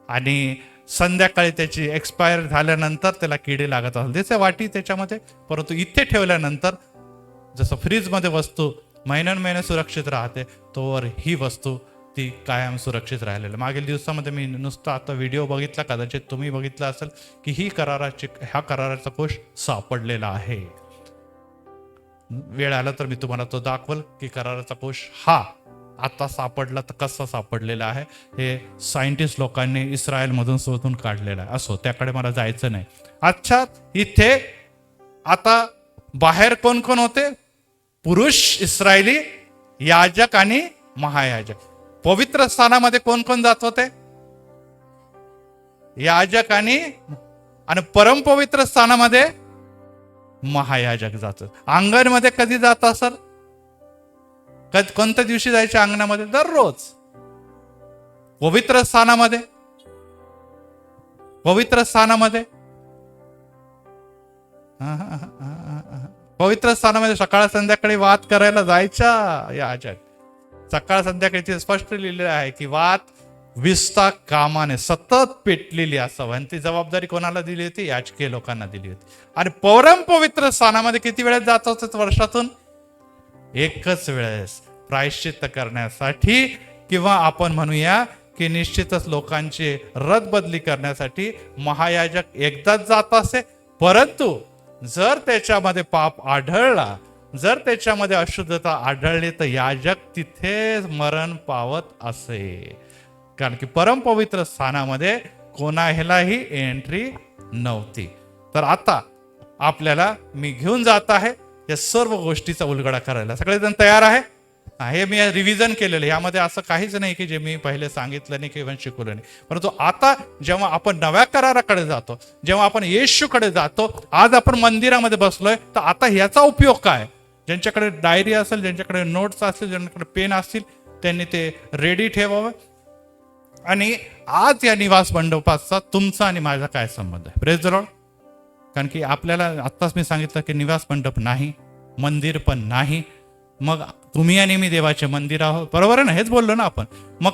आणि संध्याकाळी त्याची एक्सपायर झाल्यानंतर त्याला किडे लागत असतात. त्याच्या वाटी त्याच्यामध्ये. परंतु इथे ठेवल्यानंतर जसं फ्रीजमध्ये वस्तू महिन्यान सुरक्षित राहते, तोवर ही वस्तू ती कायम सुरक्षित राहिलेलं. मागील दिवसामध्ये मी नुसता आता व्हिडिओ बघितला, कदाचित तुम्ही बघितला असेल, की ह्या कराराचा कोश सापडलेला आहे. वेळ आला तर मी तुम्हाला तो दाखवल की कराराचा कोश हा आता सापडला तर कसा सापडलेला आहे. हे सायंटिस्ट लोकांनी इस्रायल मधून शोधून काढलेला आहे. असो, त्याकडे मला जायचं नाही. अच्छा, इथे आता बाहेर कोण कोण होते? पुरुष इस्रायली, याजक आणि महायाजक. पवित्र स्थानामध्ये कोण कोण जात होते? याजक आणि परमपवित्र स्थानामध्ये महायाजक जात. अंगणमध्ये कधी जात असेल? कोणत्या दिवशी जायचे अंगणामध्ये? दररोज. पवित्र स्थानामध्ये, पवित्र स्थानामध्ये पवित्र स्थानामध्ये सकाळ संध्याकाळी वाद करायला जायच्या याजक. सकाळ संध्याकाळी स्पष्ट लिहिलेलं आहे की वाद विस्ता कामाने सतत पेटलेली असावं. आणि ती जबाबदारी कोणाला दिली होती? याजकीय लोकांना दिली होती. आणि परम पवित्र स्थानामध्ये किती वेळेस जात होते वर्षातून? एकच वेळेस, प्रायश्चित्त करण्यासाठी, किंवा आपण म्हणूया की निश्चितच लोकांची रदबदली करण्यासाठी महायाजक एकदाच जात असे. परंतु जर त्याच्यामध्ये पाप आढळला, जर त्याच्यामध्ये अशुद्धता आढळली, तर याजक तिथे मरण पावत असे. कारण की परमपवित्र स्थानामध्ये कोणालाही एंट्री नव्हती. तर आता आपल्याला मी घेऊन जात आहे या सर्व गोष्टीचा उलगडा करायला. सगळेजण तयार आहे? हे मी रिव्हिजन केलेलं. यामध्ये असं काहीच नाही की जे मी पहिले सांगितलं नाही किंवा शिकवलं नाही. परंतु आता जेव्हा आपण नव्या कराराकडे जातो, जेव्हा आपण येशूकडे जातो, आज आपण मंदिरामध्ये बसलोय, तर आता ह्याचा उपयोग काय? ज्यांच्याकडे डायरी असेल, ज्यांच्याकडे नोट्स असतील, ज्यांच्याकडे पेन असतील, त्यांनी ते रेडी ठेवावं. आणि आज या निवास मंडपाचा तुमचा आणि माझा काय संबंध आहे? Praise the Lord. कारण की आपल्याला आत्ताच मी सांगितलं की निवास मंडप नाही, मंदिर पण नाही. मग तुम्ही आणि मी देवाचे मंदिर आहोत, बरोबर आहे ना? हेच बोललो ना आपण. मग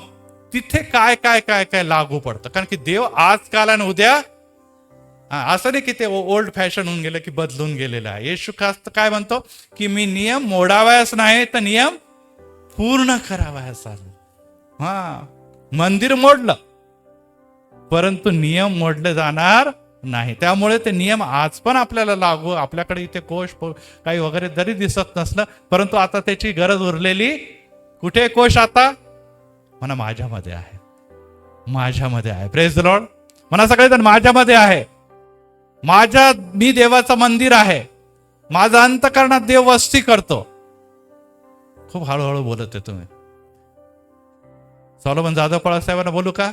तिथे काय काय काय काय लागू पडतं? कारण की देव आजकाल आणि उद्या, असं नाही की ते ओल्ड फॅशन होऊन गेलं की बदलून गेलेलं आहे. येशू ख्रिस्त काय म्हणतो की मी नियम मोडावायच नाही, तर नियम पूर्ण करावायच आलो. मंदिर मोडलं, परंतु नियम मोडले जाणार नाही. त्यामुळे ते नियम आज पण आपल्याला लागू. आपल्याकडे इथे कोश काही वगैरे जरी दिसत नसलं, परंतु आता त्याची गरज उरलेली कुठे? कोश आता म्हणा माझ्यामध्ये आहे, माझ्यामध्ये आहे. Praise the Lord. म्हणा सगळेजण माझ्यामध्ये आहे. मी देवाचं मंदिर आहे. माझा अंतकरणात देव वस्ती करतो. खूप हळूहळू बोलत आहे तुम्ही. सॉलोमन जाधव पळा साहेबांना बोलू का?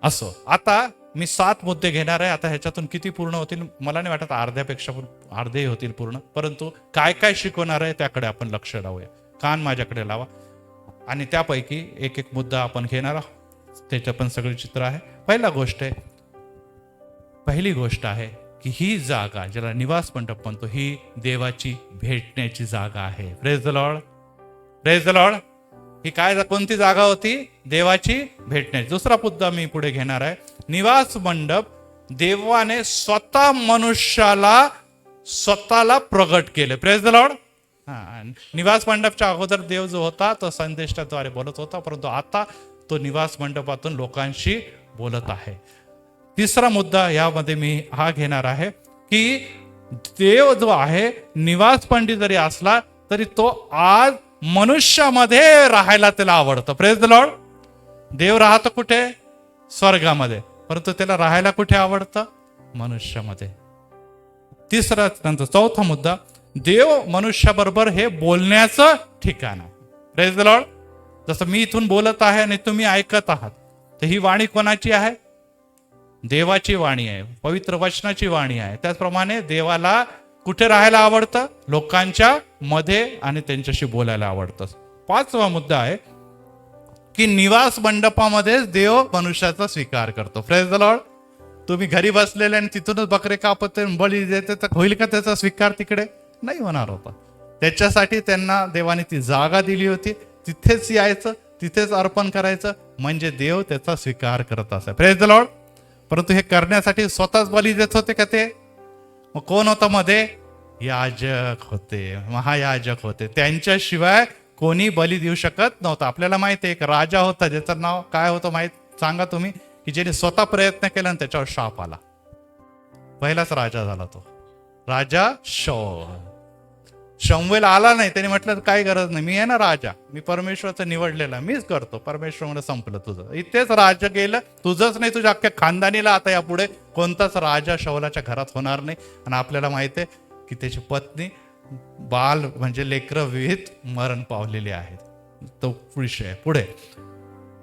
असो, आता मी 7 मुद्दे घेणार आहे. आता ह्याच्यातून किती पूर्ण होतील मला नाही वाटत, अर्ध्यापेक्षा अर्धे होतील पूर्ण. परंतु काय काय शिकवणार आहे त्याकडे आपण लक्ष लावूया. कान माझ्याकडे लावा आणि त्यापैकी एक एक मुद्दा आपण घेणार आहोत. त्याचं पण सगळे चित्र आहे. पहिली गोष्ट आहे की ही जागा ज्याला निवास मंडप म्हणतो ही देवाची भेटण्याची जागा आहे. Praise the Lord, praise the Lord. ही काय कोणती जागा होती? देवाची भेटण्याची. दुसरा मुद्दा मी पुढे घेणार आहे. निवास मंडप देवाने स्वतः मनुष्याला स्वतःला प्रगट केले. Praise the Lord. निवास मंडपच्या अगोदर देव जो होता तो संदेशाद्वारे बोलत होता, परंतु आता तो निवास मंडपातून लोकांशी बोलत आहे. तिसरा मुद्दा यामध्ये मी हा घेणार आहे की देव जो आहे निवास पंडित जरी असला तरी तो आज मनुष्यामध्ये राहायला त्याला आवडतं. Praise the Lord. देव राहतो कुठे? स्वर्गामध्ये, परंतु त्याला राहायला कुठे आवडतं? मनुष्यामध्ये. चौथा मुद्दा, देव मनुष्याबरोबर हे बोलण्याचं ठिकाण आहे. Praise the Lord. जसं मी इथून बोलत आहे आणि तुम्ही ऐकत आहात, तर ही वाणी कोणाची आहे? देवाची वाणी आहे, पवित्र वचनाची वाणी आहे. त्याचप्रमाणे देवाला कुठे राहायला आवडतं? लोकांच्या मध्ये आणि त्यांच्याशी बोलायला आवडतं. 5वा मुद्दा आहे की निवास मंडपामध्येच देव मनुष्याचा स्वीकार करतो. Praise the Lord. तुम्ही घरी बसलेले आणि तिथूनच बकरे कापत बळी देते तर होईल का त्याचा स्वीकार? तिकडे नाही होणार होता. त्याच्यासाठी त्यांना देवाने ती जागा दिली होती. तिथेच यायचं, तिथेच अर्पण करायचं, म्हणजे देव त्याचा स्वीकार करत असे. Praise the Lord. परंतु हे करण्यासाठी स्वतःच बळी देत होते का ते? मग कोण होता मध्ये? याजक होते, महायाजक होते. त्यांच्याशिवाय कोणी बली देऊ शकत नव्हता. आपल्याला माहिती आहे एक राजा होता ज्याचं नाव काय होतं माहित सांगा तुम्ही, की ज्याने स्वतः प्रयत्न केला आणि त्याच्यावर शाप आला. पहिलाच राजा झाला तो राजा शमूएल आला नाही. त्याने म्हटलं काय गरज नाही, मी आहे ना राजा, मी परमेश्वराचा निवडलेला, मीच करतो. परमेश्वर म्हणजे संपलं तुझं. इथेच राजा गेलं, तुझंच नाही तुझ्या अख्ख्या खानदानीला आता यापुढे कोणताच राजा शौलाच्या घरात होणार नाही. आणि आपल्याला माहिती आहे की त्याची पत्नी बाल म्हणजे लेकरं विहित मरण पावलेली आहेत. तो विषय पुढे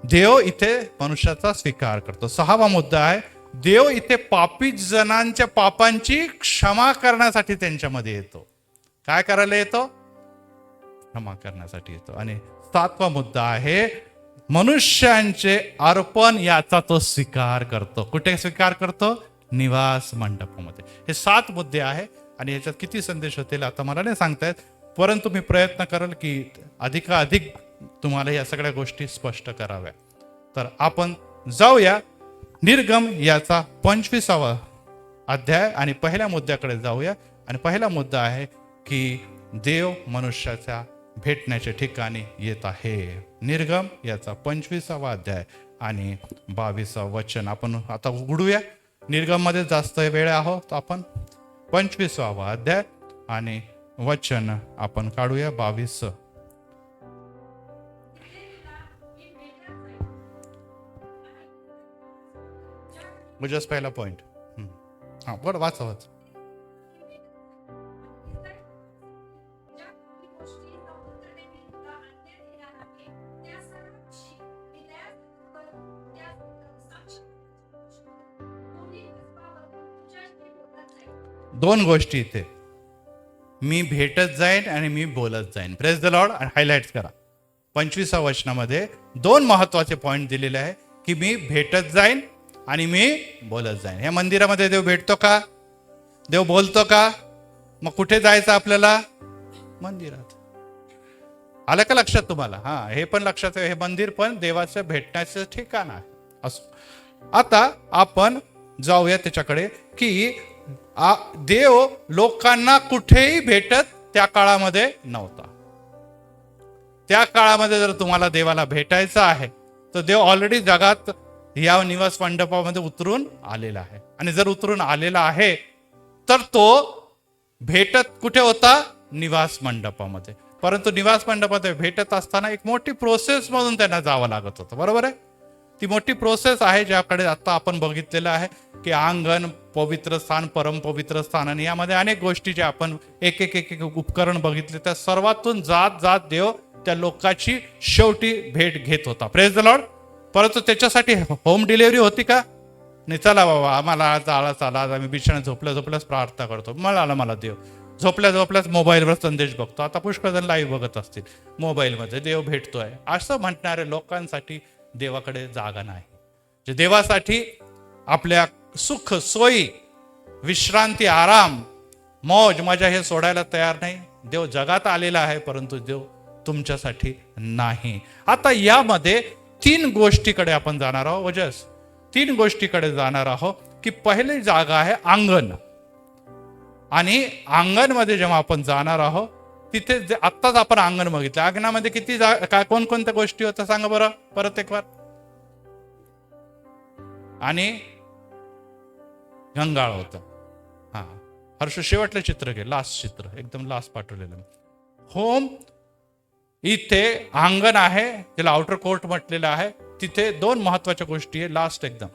देव इथे मनुष्याचा स्वीकार करतो. 6वा मुद्दा आहे, देव इथे पापी जणांच्या पापांची क्षमा करण्यासाठी त्यांच्यामध्ये येतो. काय करायला येतो? क्षमा करण्यासाठी येतो. आणि 7वा मुद्दा आहे मनुष्यांचे अर्पण याचा तो स्वीकार करतो. कुठे स्वीकार करतो? निवास मंडपामध्ये. हे 7 मुद्दे आहे आणि याच्यात किती संदेश होतील आता मला नाही सांगतायत, परंतु मी प्रयत्न करेल की अधिकाधिक तुम्हाला या सगळ्या गोष्टी स्पष्ट कराव्या. तर आपण जाऊया निर्गम याचा 25वा अध्याय आणि पहिल्या मुद्द्याकडे जाऊया. आणि पहिला मुद्दा आहे की देव मनुष्याच्या भेटण्याच्या ठिकाणी येत आहे. निर्गम याचा 25वा अध्याय आणि 22वा वचन आपण आता उघडूया. निर्गम मध्ये जास्त वेळ आहोत आपण. 25वा अध्याय आणि वचन आपण काढूया 22. म्हणजे पहिला पॉइंट. हा बरं, वाचा. दोन गोष्टी इथे, मी भेटत जाईन आणि मी बोलत जाईन. Praise the Lord. आणि हायलाइट करा 25व्या वचनामध्ये 2 महत्वाचे पॉइंट दिलेले आहे की मी भेटत जाईन आणि मी बोलत जाईन. या मंदिरामध्ये देव भेटतो का? देव बोलतो का? मग कुठे जायचं आपल्याला? मंदिरात. आलं का लक्षात तुम्हाला? हा, हे पण लक्षात आहे, हे मंदिर पण देवाचं भेटण्याचं ठिकाण आहे. असो, आता आपण जाऊया त्याच्याकडे की देव लोकांना कुठेही भेटत त्या काळामध्ये नव्हता. त्या काळामध्ये जर तुम्हाला देवाला भेटायचं आहे तर देव ऑलरेडी जगात या निवास मंडपामध्ये उतरून आलेला आहे. आणि जर उतरून आलेला आहे तर तो भेटत कुठे होता? निवास मंडपामध्ये. परंतु निवास मंडपामध्ये भेटत असताना एक मोठी प्रोसेस मधून त्यांना जावं लागत होतं. बरोबर आहे? ती मोठी प्रोसेस आहे ज्याकडे आता आपण बघितलेलं आहे की अंगण, पवित्र स्थान, परमपवित्र स्थान, आणि यामध्ये अनेक गोष्टी ज्या आपण एक एक उपकरण बघितले त्या सर्वातून जात जात देव त्या लोकांची शेवटी भेट घेत होता. Praise the Lord. परंतु त्याच्यासाठी होम डिलिव्हरी होती का? नाही, चला बाबा आम्हाला आज आळस आला, आज आम्ही बिछाण्यात झोपल्याच प्रार्थना करतो, मला देव. झोपल्याच मोबाईलवर संदेश बघतो. आता पुष्कळ जण लाईव्ह बघत असतील मोबाईलमध्ये, देव भेटतोय असं म्हणणारे लोकांसाठी देवाकडे जागा नाही. जे देवासाठी आपल्या सुख सोयी, विश्रांती, आराम, मौज मजा हे सोडायला तयार नाही. देव जगात आलेला आहे, परंतु देव तुमच्यासाठी नाही. आता यामध्ये 3 गोष्टीकडे आपण जाणार आहोत. वजस 3 गोष्टीकडे जाणार आहोत की पहिली जागा आहे अंगण. आणि अंगणमध्ये जेव्हा आपण जाणार आहोत तिथे आत्ताच आपण अंगण बघितलं. अंगणामध्ये किती काय कोणकोणत्या गोष्टी होत्या सांगा बरं परत एक बार. आणि गंगाळ होतं. हा, हर्ष शेवटलं चित्र घे, लास्ट चित्र, एकदम लास्ट पाठवलेलं. होम इथे अंगण आहे, त्याला आउटर कोर्ट म्हटलेलं आहे. तिथे 2 महत्वाच्या गोष्टी आहे लास्ट एकदम.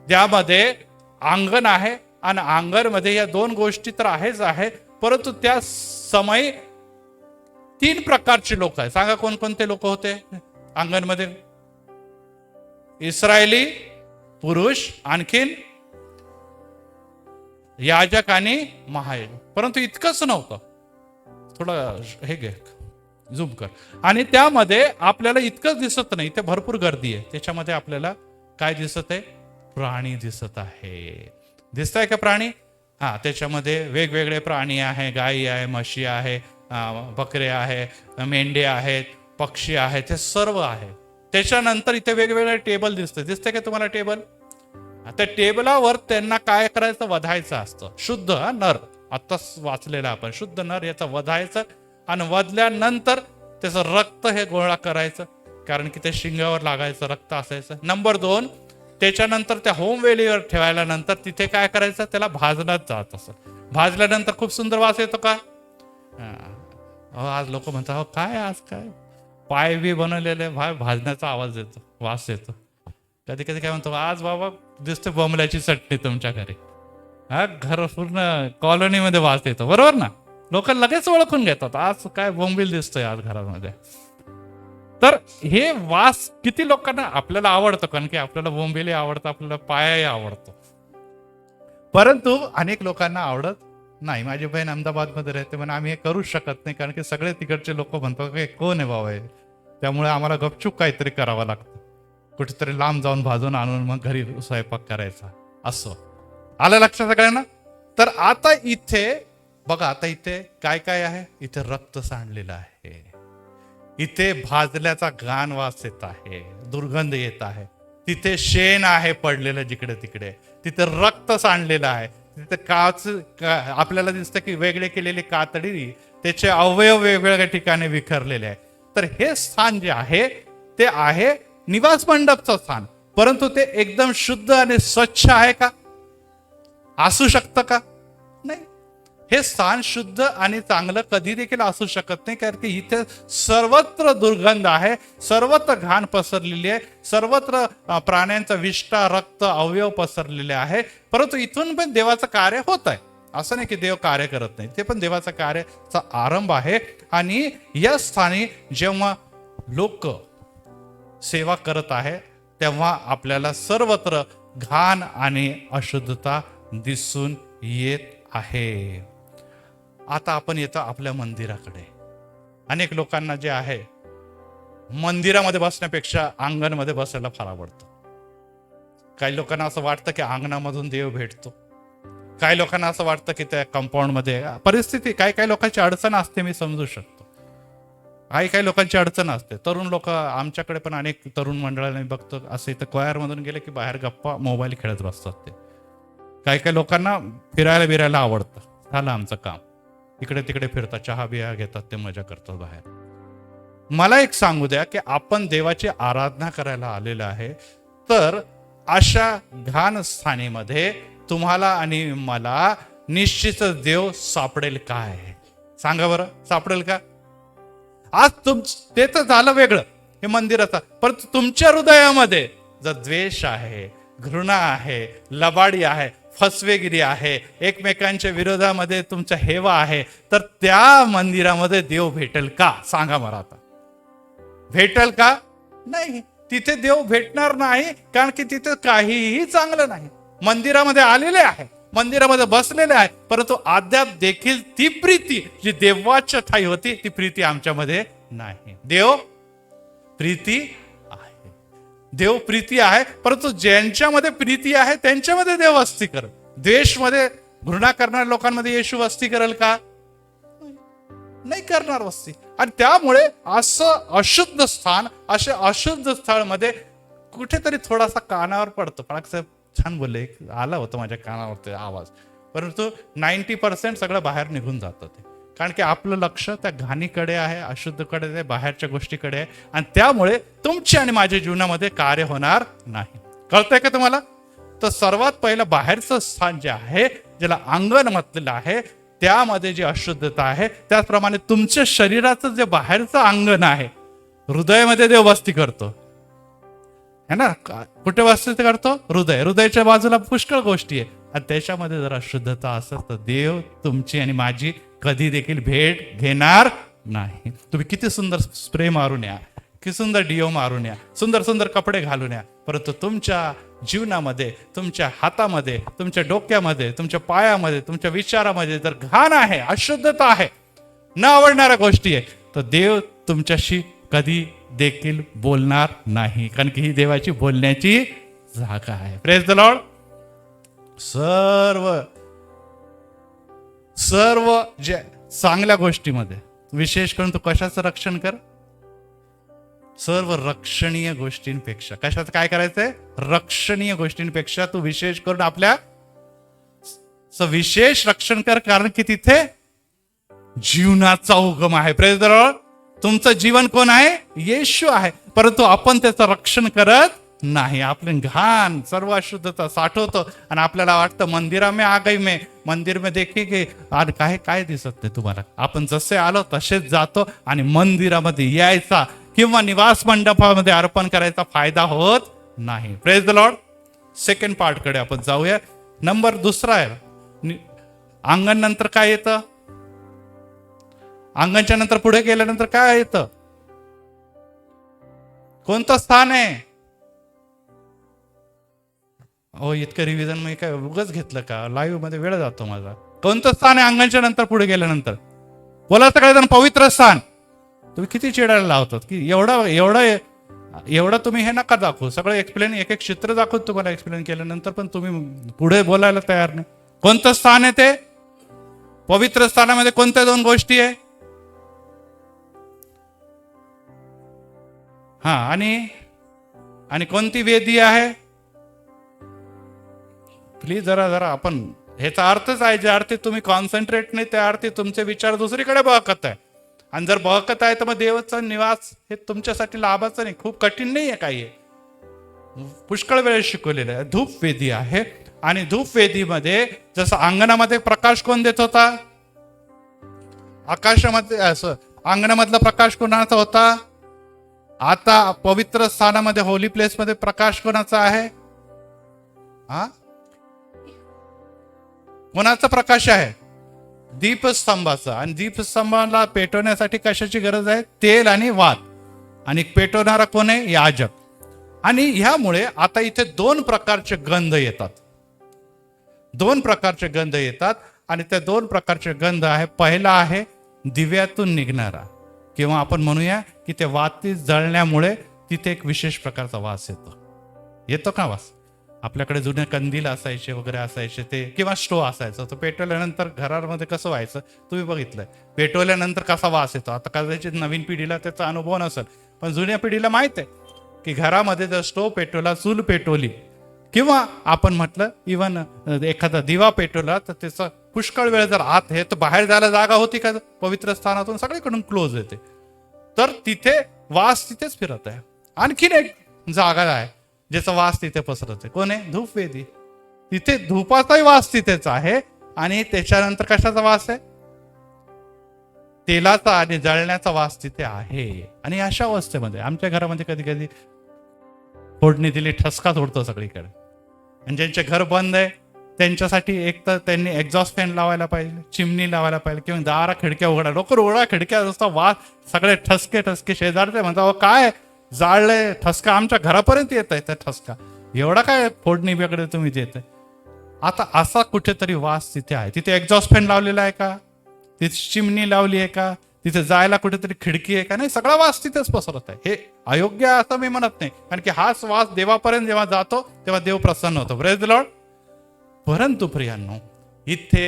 त्यामध्ये अंगण आहे आणि अंगणमध्ये या 2 गोष्टी तर आहेच आहे, परंतु त्या समयी 3 प्रकारचे लोक आहेत. सांगा कोणकोणते लोक होते अंगणमध्ये? इस्रायली पुरुष, आणखीन याजक आणि महायाजक. परंतु इतकंच नव्हतं, थोडं हे घे झूम कर. आणि त्यामध्ये आपल्याला इतकंच दिसत नाही, ते भरपूर गर्दी आहे. त्याच्यामध्ये आपल्याला काय दिसत आहे? प्राणी दिसत आहे. दिसत आहे का प्राणी? हा, त्याच्यामध्ये वेगवेगळे प्राणी आहे. गायी आहे, म्हशी आहे, बकरे आहे, मेंढे आहेत, पक्षी आहेत, ते सर्व आहे. त्याच्यानंतर इथे वेगवेगळे टेबल दिसते का तुम्हाला टेबल? त्या टेबलावर त्यांना काय करायचं? वधायचं असतं. शुद्ध नर, आत्ताच वाचलेलं आपण, शुद्ध नर याचं वधायचं आणि वधल्यानंतर त्याचं रक्त हे गोळा करायचं, कारण की ते शिंगावर लागायचं रक्त असायचं. नंबर 2, त्याच्यानंतर त्या होम वेलीवर ठेवायला नंतर तिथे काय करायचं? त्याला भाजण्यात जात असं. भाजल्यानंतर खूप सुंदर वास येतो का? आज लोक म्हणतात हो काय आज काय पाय बी बनवलेले भाजण्याचा आवाज येतो, वास येतो. कधी कधी काय म्हणतो आज बाबा दिसते बोंबल्याची चटणी तुमच्या घरी. हा, घर पूर्ण कॉलनीमध्ये वास येतो, बरोबर ना? लोक लगेच ओळखून घेतात आज काय बोंबील दिसतोय आज घरामध्ये. तर हे वास किती लोकांना आपल्याला आवडतं, कारण की आपल्याला बोंबीलही आवडतं, आपल्याला पायाही आवडतो, परंतु अनेक लोकांना आवडत नाही. माझी बहीण अहमदाबादमध्ये राहते, पण आम्ही हे करूच शकत नाही, कारण की सगळे तिकडचे लोक म्हणतात की कोण आहे बाबा हे, त्यामुळे आम्हाला गपचूप काहीतरी करावं लागतं, कुठेतरी लांब जाऊन भाजून आणून मग घरी स्वयंपाक करायचा. असं आलं लक्षात सगळ्यांना? तर आता इथे बघा, आता इथे काय काय आहे? इथे रक्त सांडलेलं आहे, इथे भाजल्याचा घाण वास येत आहे, दुर्गंध येत आहे, तिथे शेण आहे पडलेलं जिकडे तिकडे, तिथे रक्त सांडलेलं आहे, तिथे आपल्याला दिसतं की वेगळे केलेली कातडी, त्याचे अवयव वेगवेगळ्या ठिकाणी विखरलेले आहे. तर हे स्थान जे आहे ते आहे निवास मंडपचं स्थान, परंतु ते एकदम शुद्ध आणि स्वच्छ आहे का? असू शकतं का? नाही. हे स्थान शुद्ध आणि चांगलं कधी देखील असू शकत नाही, कारण की इथे सर्वत्र दुर्गंध आहे, सर्वत्र घाण पसरलेली आहे, सर्वत्र प्राण्यांचा विष्ठा, रक्त, अवयव पसरलेले आहे. परंतु इथून पण देवाचं कार्य होत आहे, असं नाही की देव कार्य करत नाही, ते पण देवाचा कार्याचा आरंभ आहे. आणि या स्थानी जेव्हा लोक सेवा करत आहे तेव्हा आपल्याला सर्वत्र घाण आणि अशुद्धता दिसून येत आहे. आता आपण येतो आपल्या मंदिराकडे. अनेक लोकांना जे आहे मंदिरामध्ये बसण्यापेक्षा अंगणमध्ये बसायला फार आवडतं. काही लोकांना असं वाटतं की अंगणामधून देव भेटतो, काही लोकांना असं वाटतं की त्या कंपाऊंडमध्ये परिस्थिती, काही लोकांची अडचण असते, मी समजू शकतो. काही लोकांची अडचण असते. तरुण लोक आमच्याकडे पण अनेक तरुण मंडळाने बघतो, असं इथं क्वायर मधून गेले की बाहेर गप्पा मोबाईल खेळत बसतात. ते काही लोकांना फिरायला बिरायला आवडतं, झालं आमचं काम, इकडे तिकडे फिरतात, चहा बिया घेतात, ते मजा करतात बाहेर. मला एक सांगू द्या की आपण देवाची आराधना करायला आलेलं आहे, तर अशा घाण स्थानीमध्ये तुम्हाला आणि मला निश्चितच देव सापडेल काय? सांगा बरं, सापडेल का? आज ते तर झालं वेगळं, हे मंदिराचा, परंतु तुमच्या हृदयामध्ये जर द्वेष आहे, घृणा आहे, लबाडी आहे, फसवेगिरी आहे, एकमेकांच्या विरोधामध्ये तुमचा हेवा आहे, तर त्या मंदिरामध्ये देव भेटेल का? सांगा मला आता. भेटल का? नाही, तिथे देव भेटणार नाही, कारण की तिथे काहीही चांगलं नाही. मंदिरामध्ये आलेले आहे, मंदिरामध्ये बसलेले आहे, परंतु अद्याप देखील ती प्रीती जी देवाच्या ठाई होती ती प्रीती आमच्यामध्ये नाही. देव प्रीती आहे, देव प्रीती आहे, परंतु ज्यांच्यामध्ये प्रीती आहे त्यांच्यामध्ये देव वस्ती करत. द्वेषमध्ये, घृणा करणाऱ्या लोकांमध्ये येशू वस्ती करेल का? नाही करणार वस्ती. आणि त्यामुळे असं अशुद्ध स्थान, असे अशुद्ध स्थळ मध्ये कुठेतरी थोडासा कानावर पडतो. फळक साहेब छान बोलले, आला होता माझ्या कानावरती आवाज, परंतु 90% सगळं बाहेर निघून जातं ते. कारण की आपलं लक्ष त्या घाणीकडे आहे, अशुद्धकडे आहे, बाहेरच्या गोष्टीकडे आहे, आणि त्यामुळे तुमची आणि माझ्या जीवनामध्ये कार्य होणार नाही. कळतंय का तुम्हाला? तर सर्वात पहिलं बाहेरचं स्थान जे आहे, ज्याला अंगण म्हटलेलं आहे, त्यामध्ये जी अशुद्धता आहे, त्याचप्रमाणे तुमच्या शरीराचं जे बाहेरचं अंगण आहे, हृदयामध्ये देव वस्ती करतो, है ना? कुठे वस्ती करतो? हृदयाच्या बाजूला पुष्कळ गोष्टी आहे, आणि त्याच्यामध्ये जर अशुद्धता असेल तर देव तुमची आणि माझी कधी देखील भेट घेणार नाही. तुम्ही किती सुंदर स्प्रे मारून या, किती सुंदर डिओ मारून या, सुंदर सुंदर कपडे घालून या, परंतु तुमच्या जीवनामध्ये, तुमच्या हातामध्ये, तुमच्या डोक्यामध्ये, तुमच्या पायामध्ये, तुमच्या विचारामध्ये जर घाण आहे, अशुद्धता आहे, न आवडणाऱ्या गोष्टी आहे, तर देव तुमच्याशी कधी देखील बोलणार नाही, कारण की ही देवाची बोलण्याची जागा आहे. Praise the Lord. सर्व जे चांगल्या गोष्टीमध्ये, विशेष करून तू कशाचं रक्षण कर? सर्व रक्षणीय गोष्टींपेक्षा. कशाचं काय करायचंय? रक्षणीय गोष्टींपेक्षा तू विशेष करून आपल्या विशेष रक्षण कर, कारण की तिथे जीवनाचा उगम आहे. Praise the Lord. तुमचं जीवन कोण आहे? येशू आहे, परंतु आपण त्याचं रक्षण करत नाही. आपले घाण सर्व अशुद्धता साठवतो, आणि आपल्याला वाटतं मंदिरामध्ये आ गई में, मंदिर में देखी की आज काय दिसत नाही तुम्हाला. आपण जसे आलो तसेच जातो, आणि मंदिरामध्ये यायचा किंवा निवास मंडपामध्ये अर्पण करायचा फायदा होत नाही. Praise the Lord. Second part कडे आपण जाऊया. नंबर दुसरा आहे, अंगण नंतर काय येतं? अंगणच्या नंतर पुढे गेल्यानंतर काय येतं? कोणतं स्थान आहे? हो, इतकं रिव्हिजन मी काय उगाच घेतलं का? लाईव्ह मध्ये वेळ जातो माझा. कोणतं स्थान आहे अंगणच्या नंतर पुढे गेल्यानंतर? बोला सगळेजण, पवित्र स्थान. तुम्ही किती चिडायला लावतात की एवढं तुम्ही हे नका दाखवू. सगळं एक्सप्लेन, एक एक चित्र दाखवत तुम्हाला एक्सप्लेन केल्यानंतर पण तुम्ही पुढे बोलायला तयार नाही. कोणतं स्थान आहे ते? पवित्र स्थानामध्ये कोणत्या दोन गोष्टी आहे? हा, आणि कोणती वेदी आहे? प्लीज जरा आपण ह्याचा अर्थच आहे, ज्या अर्थी तुम्ही कॉन्सन्ट्रेट नाही त्या अर्थी तुमचे विचार दुसरीकडे बहकत आहे. आणि जर बहकत आहे तर मग देवाचा निवास हे तुमच्यासाठी लाभाचं नाही. खूप कठीण नाही आहे काही, पुष्कळ वेळ शिकवलेलं आहे. धूप वेदी आहे, आणि धूप वेदीमध्ये जसं अंगणामध्ये प्रकाश कोण देत होता? आकाशामध्ये असं अंगणामधला प्रकाश कोणाचा होता? आता पवित्र स्थानामध्ये, होली प्लेस मध्ये प्रकाश कोणाचा आहे? हा, कोणाचा प्रकाश आहे? दीपस्तंभाचा. आणि दीपस्तंभाला पेटवण्यासाठी कशाची गरज आहे? तेल आणि वात. आणि पेटवणारा कोण आहे? याजक. आणि ह्यामुळे आता इथे दोन प्रकारचे गंध येतात. दोन प्रकारचे गंध येतात, आणि त्या दोन प्रकारचे गंध आहे, पहिला आहे दिव्यातून निघणारा, किंवा आपण म्हणूया की ते वाती जळण्यामुळे तिथे एक विशेष प्रकारचा वास येतो का वास? आपल्याकडे जुने कंदील असायचे वगैरे असायचे ते, किंवा स्टोव असायचा, तो पेटवल्यानंतर घरामध्ये कसं व्हायचं तुम्ही बघितलंय. पेटवल्यानंतर कसा वास येतो. आता कदाचित नवीन पिढीला त्याचा अनुभव नसेल, पण जुन्या पिढीला माहित आहे की घरामध्ये जर स्टोव पेटवला, चूल पेटवली, किंवा आपण म्हटलं इव्हन एखादा दिवा पेटवला, तर त्याचा पुष्कळ वेळ जर आत आहे तर बाहेर जायला जागा होती का? पवित्र स्थानातून सगळीकडून क्लोज येते, तर तिथे वास तिथेच फिरत आहे. आणखीन एक जागा आहे ज्याचा वास तिथे पसरत आहे. कोण आहे? धूपवेदी. तिथे धूपाचाही वास तिथेच आहे, आणि त्याच्यानंतर कशाचा वास आहे? तेलाचा आणि जळण्याचा वास तिथे आहे. आणि अशा अवस्थेमध्ये आमच्या घरामध्ये कधी कधी फोडणी दिली ठसका उडतो सगळीकडे. आणि ज्यांचे घर बंद आहे त्यांच्यासाठी एक तर त्यांनी एक्झॉस्ट फॅन लावायला पाहिजे, चिमणी लावायला पाहिजे, किंवा दारा खिडक्या उघडा, लवकर उघडा खिडक्या, नुसता वास, सगळे ठसके ठसके शेजारचे म्हणतात, अहो काय जाळले, ठसका आमच्या घरापर्यंत येत आहे त्या ठसका, एवढा काय फोडणी वेगळे तुम्ही देत आहे. आता असा कुठेतरी वास तिथे आहे. तिथे एक्झॉस्ट फॅन लावलेला आहे का, तिथे चिमणी लावली आहे का, तिथे जायला कुठेतरी खिडकी आहे का, नाही, सगळा वास तिथेच पसरत आहे. हे अयोग्य आहे असं मी म्हणत नाही, कारण की हाच वास देवापर्यंत जेव्हा जातो तेव्हा देव प्रसन्न होतो. Praise the Lord. परंतु प्रियांनो, इथे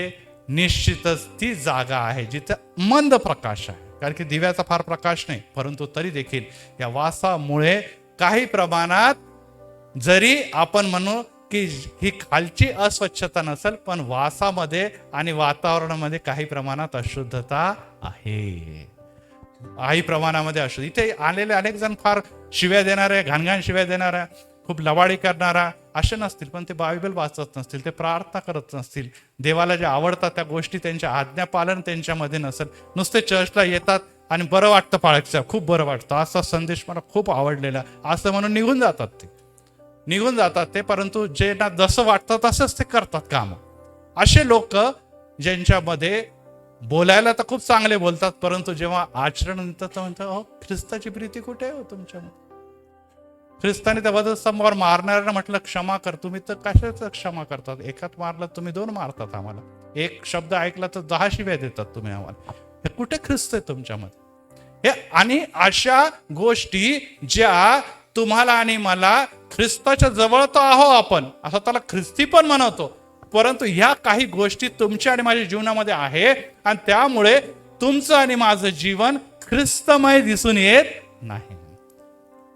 निश्चितच ती जागा आहे जिथे मंद प्रकाश आहे, कारण की दिव्याचा फार प्रकाश नाही, परंतु तरी देखील या वासामुळे काही प्रमाणात, जरी आपण म्हणू की ही खालची अस्वच्छता नसेल, पण वासामध्ये आणि वातावरणामध्ये काही प्रमाणात अशुद्धता आहे. काही प्रमाणामध्ये अशुद्ध. इथे आलेले अनेक जण फार शिव्या देणारे, घाणघाण शिव्या देणाऱ्या, खूप लवाडी करणारा असे नसतील, पण ते बायबल वाचत नसतील, ते प्रार्थना करत नसतील, देवाला जे आवडतात त्या गोष्टी, त्यांच्या आज्ञा पालन त्यांच्यामध्ये नसेल, नुसते चर्चला येतात आणि बरं वाटतं, पाळायचं खूप बरं वाटतं, असा संदेश मला खूप आवडलेला असं म्हणून निघून जातात ते, परंतु जे ना जसं वाटतं तसंच ते करतात काम. असे लोक ज्यांच्यामध्ये बोलायला तर खूप चांगले बोलतात, परंतु जेव्हा आचरण म्हणतात, अहो ख्रिस्ताची प्रीती कुठे आहे तुमच्यामध्ये? ख्रिस्ताने त्या वधस्तंभावर मारणाऱ्यांना म्हटलं क्षमा कर, तुम्ही तर कशाच क्षमा करतात? एकात मारलं तुम्ही 2 मारतात आम्हाला, एक शब्द ऐकला तर 10 शिव्या देतात तुम्ही आम्हाला. हे कुठे ख्रिस्त आहे तुमच्यामध्ये? हे आणि अशा गोष्टी ज्या तुम्हाला आणि मला, ख्रिस्ताच्या जवळ तर आहो आपण, असं त्याला ख्रिस्ती पण म्हणवतो, परंतु ह्या काही गोष्टी तुमच्या आणि माझ्या जीवनामध्ये आहे, आणि त्यामुळे तुमचं आणि माझं जीवन ख्रिस्तमय दिसून येत नाही.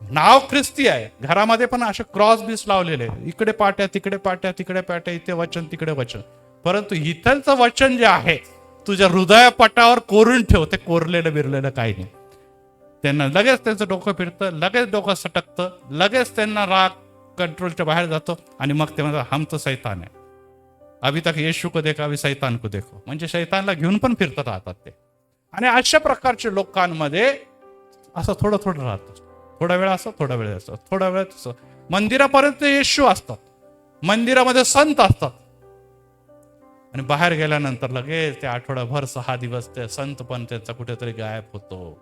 नाव ख्रिस्ती आहे, घरामध्ये पण असे क्रॉस बीस लावलेले, इकडे पाट्या तिकडे पाट्या, तिकडे पाट्या, इथे वचन तिकडे वचन, परंतु इथलचं वचन जे आहे तुझ्या हृदयपटावर कोरून ठेव. ते कोरलेलं बिरलेलं काही नाही. त्यांना लगेच त्यांचं डोकं फिरतं, लगेच डोकं सटकतं, लगेच त्यांना राग कंट्रोलच्या बाहेर जातो, आणि मग ते म्हणतात हम तो शैतान आहे, अभी तक येशू को देखा अभी शैतान को देखो, म्हणजे शैतानला घेऊन पण फिरत राहतात ते. आणि अशा प्रकारच्या लोकांमध्ये असं थोडं थोडं राहतं, थोडा वेळ असं, थोडा वेळ असं, थोडा वेळ तसं. मंदिरापर्यंत येशू असतात, मंदिरामध्ये संत असतात, आणि बाहेर गेल्यानंतर लगेच ते आठवडाभर 6 दिवस ते संत पण त्यांचा कुठेतरी गायब होतो.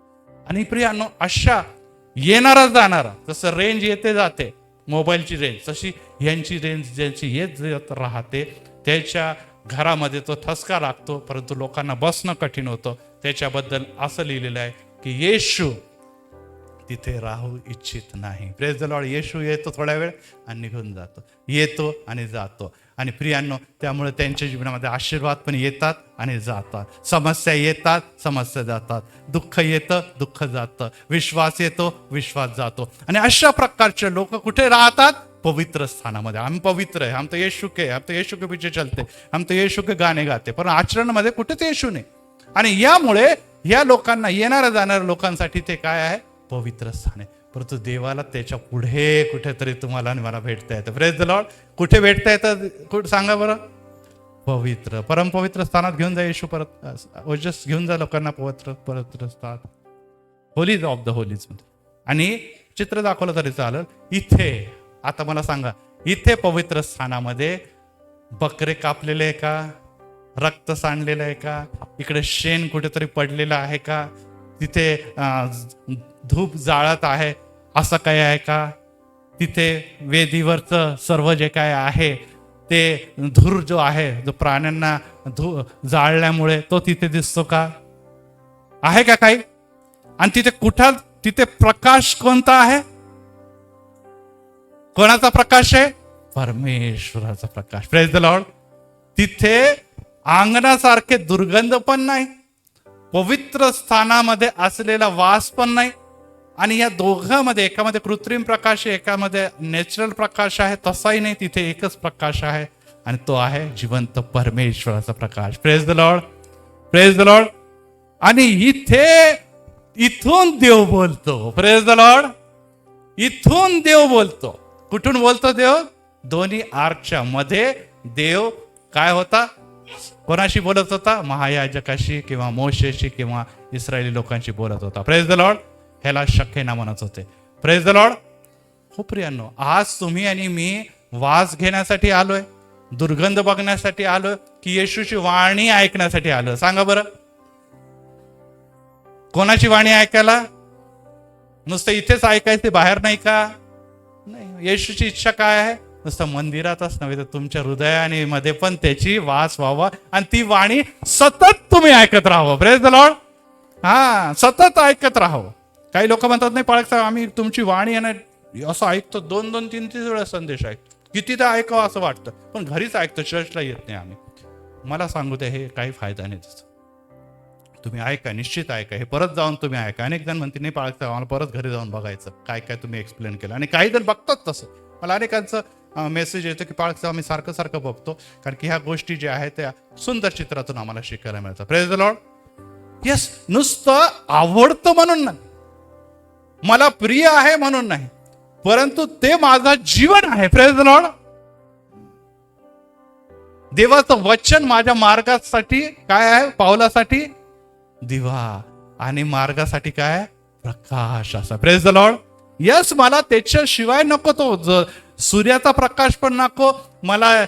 आणि प्रियांनो, अशा येणारा जाणारा, जसं रेंज येते जाते मोबाईलची रेंज, तशी यांची रेंज ज्यांची येत राहते, त्याच्या घरामध्ये तो ठसका लागतो, परंतु लोकांना बसणं कठीण होतं. त्याच्याबद्दल असं लिहिलेलं आहे की येशू तिथे राहू इच्छित नाही. Praise the Lord. येशू येतो थोड्या वेळ आणि निघून जातो, येतो आणि जातो. आणि प्रियांनो, त्यामुळे त्यांच्या जीवनामध्ये आशीर्वाद पण येतात आणि जातात, समस्या येतात, समस्या जातात, दुःख येतं, दुःख जातं, विश्वास येतो, विश्वास जातो. आणि अशा प्रकारचे लोक कुठे राहतात? पवित्र स्थानामध्ये. हम पवित्र आहे, हम तो येशू के पीछे चलते, हम तो येशू के गाणे गाते, पण आचरणामध्ये कुठेच येशू नाही. आणि यामुळे या लोकांना, येणाऱ्या जाणाऱ्या लोकांसाठी ते काय आहे? पवित्र स्थान आहे. परंतु देवाला त्याच्या पुढे कुठेतरी तुम्हाला आणि मला भेटता येतं. Praise the Lord. कुठे भेटता येतं? कुठे सांगा बरं? पवित्र, परमपवित्र स्थानात घेऊन जा येशू, परत ओजस घेऊन जा लोकांना पवित्र स्थान, होलीज ऑफ द होलीज मध्ये. आणि चित्र दाखवलं तरी चालेल. इथे आता मला सांगा, इथे पवित्र स्थानामध्ये बकरे कापलेले आहे का? रक्त सांडलेलं आहे का? इकडे शेण कुठेतरी पडलेलं आहे का? तिथे धूप जाळत आहे असं काय आहे का? तिथे वेदीवरचं सर्व जे काय आहे ते धूर जो आहे, जो प्राण्यांना जाळल्यामुळे तो तिथे दिसतो का? आहे का काही? आणि तिथे प्रकाश कोणता आहे? कोणाचा प्रकाश आहे? परमेश्वराचा प्रकाश. Praise the Lord. तिथे अंगणासारखे दुर्गंध पण नाही, पवित्र स्थानामध्ये असलेला वास पण नाही. आणि या दोघांमध्ये, एकामध्ये कृत्रिम प्रकाश आहे, एकामध्ये नॅचरल प्रकाश आहे, तसाही नाही. तिथे एकच प्रकाश आहे, आणि तो आहे जिवंत परमेश्वराचा प्रकाश. Praise the Lord. Praise the Lord. आणि इथून देव बोलतो. Praise the Lord. इथून देव बोलतो. कुठून बोलतो देव? दोन्ही आर्कच्या मध्ये देव काय होता? कोणाशी बोलत होता? महायाजकाशी किंवा मोशेशी किंवा इस्रायली लोकांशी बोलत होता. Praise the Lord. ह्याला शकेना म्हणत होते. Praise the Lord. हो प्रियांनो, आज तुम्ही आणि मी वास घेण्यासाठी आलोय, दुर्गंध बघण्यासाठी आलो की येशूची वाणी ऐकण्यासाठी आलो? सांगा बरं. कोणाची वाणी ऐकायला? नुसतं इथेच ऐकायचे, बाहेर नाही का? नाही. येशूची इच्छा काय आहे? नुसतं मंदिरातच नव्हे तर तुमच्या हृदयाने मध्ये पण त्याची वास व्हावा आणि ती वाणी सतत तुम्ही ऐकत राहावं. Praise the Lord. हा, सतत ऐकत राहावं. काही लोक म्हणतात नाही पाळक साहेब आम्ही तुमची वाणी आहे ना असं ऐकतो, 2-2, 3-3 वेळा संदेश ऐकतो, कितीदा ऐकावं असं वाटतं, पण घरीच ऐकतो, चर्चला येत नाही आम्ही. मला सांगू द्या, हे काही फायदा नाही त्याचा. तुम्ही ऐका, निश्चित ऐका. हे परत जाऊन तुम्ही ऐका. अनेक जण म्हणते नाही पाळक साहेब आम्हाला परत घरी जाऊन बघायचं काय काय तुम्ही एक्सप्लेन केलं, आणि काही जण बघतात तसं. मला अनेकांचं मेसेज येतो की पाळक साहेब आम्ही सारखं सारखं बघतो, कारण की ह्या गोष्टी ज्या आहेत त्या सुंदर चित्रातून आम्हाला शिकायला मिळतात. Praise the Lord. येस, नुसतं आवडतं म्हणून नाही, मला प्रिय आहे म्हणून नाही, परंतु ते माझं जीवन आहे. Praise the Lord. देवाचं वचन माझ्या मार्गासाठी काय आहे? पावलासाठी दिवा आणि मार्गासाठी काय? प्रकाश असा. Praise the Lord. यस, मला त्याच्याशिवाय नको तो सूर्याचा प्रकाश पण नको मला.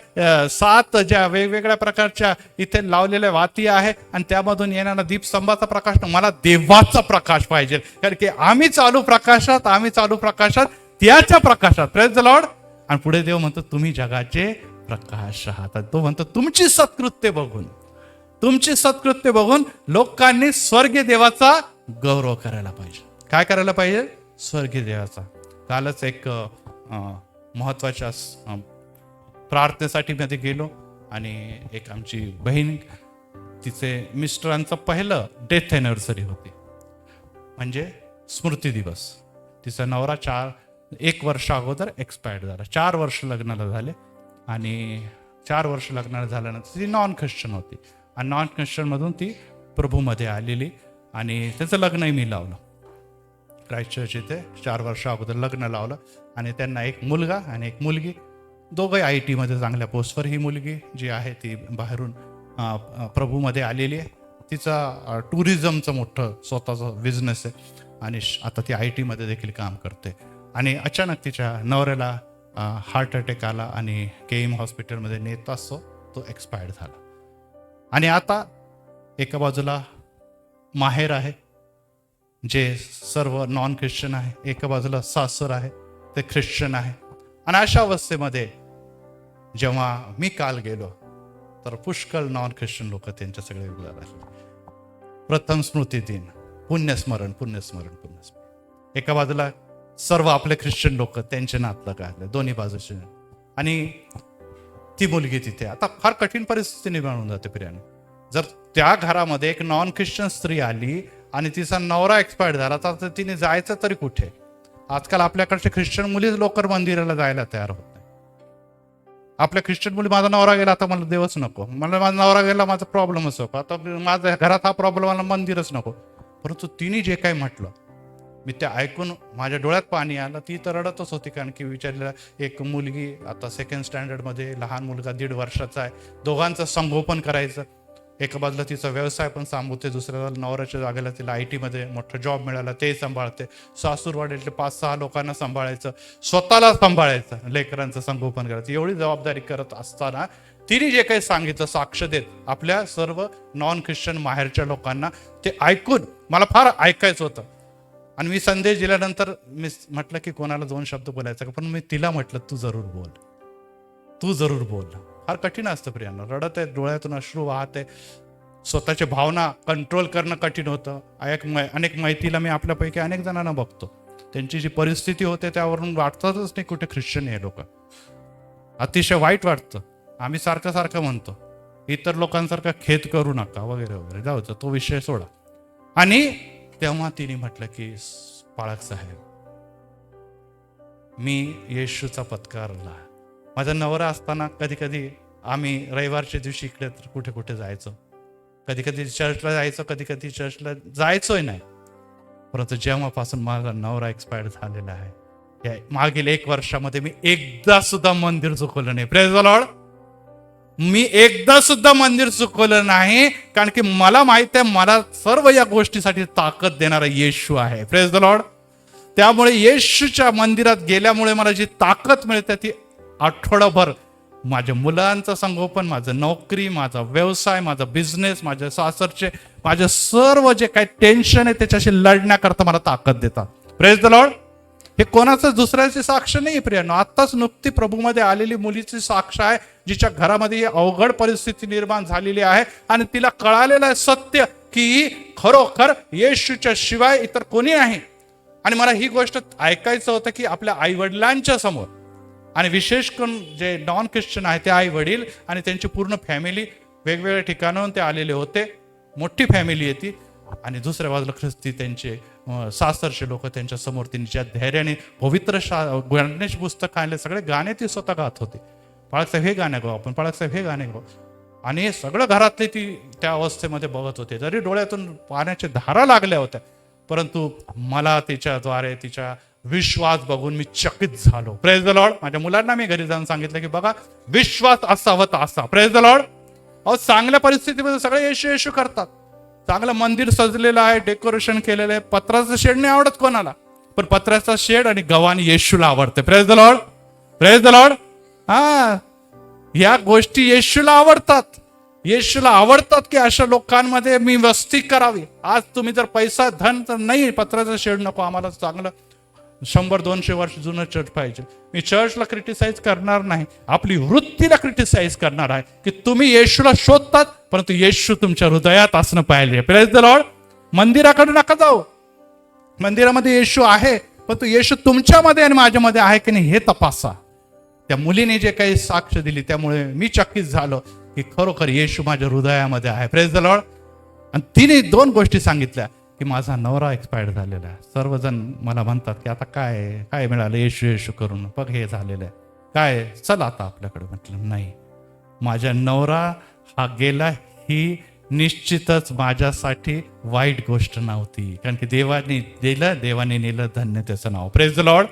7 ज्या वेगवेगळ्या प्रकारच्या इथे लावलेल्या वाती आहे आणि त्यामधून येणारा दीपस्तंभाचा प्रकाश, मला देवाचा प्रकाश पाहिजे, कारण की आम्ही चालू प्रकाशात त्याच्या प्रकाशात. Praise the Lord. आणि पुढे देव म्हणतो तुम्ही जगाचे प्रकाश आहात. तो म्हणतो तुमची सत्कृत्य बघून लोकांनी स्वर्गीय देवाचा गौरव करायला पाहिजे. काय करायला पाहिजे? स्वर्गीय देवाचा. कालच एक महत्वाच्या प्रार्थनेसाठी मध्ये गेलो आणि एक आमची बहीण, तिचे मिस्टरांचं पहिलं डेथ एनिव्हर्सरी होती, म्हणजे स्मृती दिवस. तिचा नवरा 1 वर्ष अगोदर एक्सपायर्ड झाला. 4 वर्ष लग्नाला झाले आणि 4 वर्ष लग्नाला झाल्यानंतर ती नॉन ख्रिश्चन होती आणि नॉन ख्रिश्चन मधून ती प्रभूमध्ये आलेली आणि त्याचं लग्नही मी लावलं. क्राइस्ट चर्च इथे 4 वर्ष अगोदर लग्न लावलं आणि त्यांना एक मुलगा आणि एक मुलगी, दोघंही IT मध्ये चांगल्या पोस्टवर. ही मुलगी जी आहे ती बाहेरून प्रभूमध्ये आलेली आहे. तिचा टुरिझमचं मोठं स्वतःचं बिझनेस आहे आणि आता ती IT मध्ये देखील काम करते. आणि अचानक तिच्या नवऱ्याला हार्ट अटॅक आला आणि KM हॉस्पिटलमध्ये नेत असतो तो एक्सपायर्ड झाला. आणि आता एका बाजूला माहेर आहे जे सर्व नॉन ख्रिश्चन आहे, एका बाजूला सासर आहे ते ख्रिश्चन आहे. आणि अशा अवस्थेमध्ये जेव्हा मी काल गेलो तर पुष्कळ नॉन ख्रिश्चन लोक त्यांच्या सगळे उभे. प्रथम स्मृती दिन, पुण्यस्मरण. एका बाजूला सर्व आपले ख्रिश्चन लोक, त्यांचे नातलं काय दोन्ही बाजूचे. आणि ती मुलगी तिथे. आता फार कठीण परिस्थिती निर्माण होऊन जाते प्रियाने. जर त्या घरामध्ये एक नॉन ख्रिश्चन स्त्री आली आणि तिचा नवरा एक्सपायर्ड झाला तर तिने जायचं तरी कुठे? आजकाल आपल्याकडचे ख्रिश्चन मुलीच लवकर मंदिराला जायला तयार होत नाही. आपल्या ख्रिश्चन मुली, माझा नवरा गेला आता मला देवच नको, मला माझा नवरा गेला माझा प्रॉब्लेमच नको, आता माझ्या घरात हा प्रॉब्लेम, मला मंदिरच नको. परंतु तिने जे काही म्हटलं मी ते ऐकून माझ्या डोळ्यात पाणी आलं. ती तर रडतच होती, कारण की विचारलेला एक मुलगी आता 2nd स्टँडर्डमध्ये, लहान मुलगा 1.5 वर्षाचा आहे, दोघांचं संगोपन करायचं. एका बाजूला तिचा व्यवसाय पण सांभाळते, दुसऱ्या बाजूला नवऱ्याच्या जागेला तिला IT मध्ये मोठा जॉब मिळाला ते सांभाळते, सासूरवाडीतले 5-6 लोकांना सांभाळायचं, स्वतःला सांभाळायचं, लेकरांचं संगोपन करायचं. एवढी जबाबदारी करत असताना तिने जे काही सांगितलं साक्ष देत आपल्या सर्व नॉन ख्रिश्चन माहेरच्या लोकांना, ते ऐकून मला फार ऐकायचं होतं. आणि मी संदेश दिल्यानंतर मी म्हटलं की कोणाला 2 शब्द बोलायचं का, पण मी तिला म्हटलं तू जरूर बोल. फार कठीण असतं प्रियांना. रडत आहे, डोळ्यातून अश्रू वाहते, स्वतःच्या भावना कंट्रोल करणं कठीण होतं. अनेक माहितीला मी आपल्यापैकी अनेक जणांना बघतो, त्यांची जी परिस्थिती होते त्यावरून वाटतातच नाही कुठे ख्रिश्चन हे लोक. अतिशय वाईट वाटतं. आम्ही सारखं म्हणतो इतर लोकांसारखा खेद करू नका वगैरे वगैरे, जाऊ दे, तो विषय सोडा. आणि तेव्हा तिने म्हटलं की पाळक साहेब, मी येशूचा पत्करला. माझा नवरा असताना कधी आम्ही रविवारच्या दिवशी इकडे तर कुठे जायचो, कधी चर्चला जायचो, कधी चर्चला जायचोय नाही. परंतु जेव्हापासून माझा नवरा एक्सपायर्ड झालेला आहे, या मागील 1 वर्षामध्ये मी एकदा सुद्धा मंदिर चुकवलं नाही. Praise the Lord. मी एकदा सुद्धा मंदिर चुकवलं नाही, कारण की मला माहित आहे मला सर्व या गोष्टीसाठी ताकद देणारा येशू आहे. Praise the Lord. त्यामुळे येशूच्या मंदिरात गेल्यामुळे मला जी ताकद मिळते ती आठवडाभर माझ्या मुलांचं संगोपन, माझं नोकरी, माझा व्यवसाय, माझा बिझनेस, माझ्या सासरचे, माझे सर्व जे काही टेन्शन आहे त्याच्याशी लढण्याकरता मला ताकद देतात. Praise the Lord. हे कोणाचं दुसऱ्याची साक्ष नाही प्रियांनो. आत्ताच नुकती प्रभूमध्ये आलेली मुलीची साक्ष आहे, जिच्या घरामध्ये अवघड परिस्थिती निर्माण झालेली आहे आणि तिला कळालेलं आहे सत्य की खरोखर येशूच्या शिवाय इतर कोणी नाही. आणि मला ही गोष्ट ऐकायचं होतं की आपल्या आई वडिलांच्या समोर, आणि विशेष करून जे नॉन ख्रिश्चन आहे ते आई वडील आणि त्यांची पूर्ण फॅमिली वेगवेगळ्या ठिकाणाहून ते आलेले होते. मोठी फॅमिली आहे ती. आणि दुसऱ्या बाजूला ख्रिस्ती त्यांचे सासरचे लोक त्यांच्या समोर त्यांनी ज्या धैर्याने पवित्र गणेश पुस्तक आणले, सगळे गाणे ती स्वतः गात होते. बाळकसाहेब हे गाणे गाऊ आपण, बाळकसाहेब हे गाणे गाऊ. आणि हे सगळं घरातले ती त्या अवस्थेमध्ये बघत होते. जरी डोळ्यातून पाण्याच्या धारा लागल्या होत्या, परंतु मला तिच्याद्वारे तिच्या विश्वास बघून मी चकित झालो. Praise the Lord. माझ्या मुलांना मी घरी जाऊन सांगितलं की बघा, विश्वास असावा असा. Praise the Lord. अहो, चांगल्या परिस्थितीमध्ये सगळे येशू येशू करतात. चांगलं मंदिर सजलेलं आहे, डेकोरेशन केलेलं आहे. पत्राचं शेड नाही आवडत कोणाला, पण पत्राचा शेड आणि गव्हाणी येशूला आवडते. Praise the Lord. Praise the Lord. हा, या गोष्टी येशूला आवडतात. येशूला आवडतात की अशा लोकांमध्ये मी वस्ती करावी. आज तुम्ही जर पैसा धन तर नाही, पत्राचं शेड नको आम्हाला, चांगलं 100-200 वर्ष जुनं चर्च पाहिजे. मी चर्चला क्रिटिसाइज करणार नाही, आपली वृत्तीला क्रिटिसाइज करणार आहे की तुम्ही येशूला शोधतात, परंतु येशू तुमच्या हृदयात असणं पाहिजे. Praise the Lord. मंदिराकडे नका जाऊ. मंदिरामध्ये येशू आहे, परंतु येशू तुमच्यामध्ये आणि माझ्यामध्ये आहे की नाही हे तपासा. त्या मुलीने जे काही साक्ष दिली त्यामुळे मी चकित झालो की खरोखर येशू माझ्या हृदयामध्ये आहे. Praise the Lord. आणि तिने 2 गोष्टी सांगितल्या की माझा नवरा एक्सपायर्ड झालेला आहे. सर्वजण मला म्हणतात की आता काय काय मिळालं येशू येशू करून, बघ हे झालेलं आहे काय, चल आता आपल्याकडे. म्हटलं नाही, माझ्या नवरा हा गेला ही निश्चितच माझ्यासाठी वाईट गोष्ट नव्हती, कारण की देवाने दिलं, देवाने नेलं, धन्य त्याचं नाव. Praise the Lord.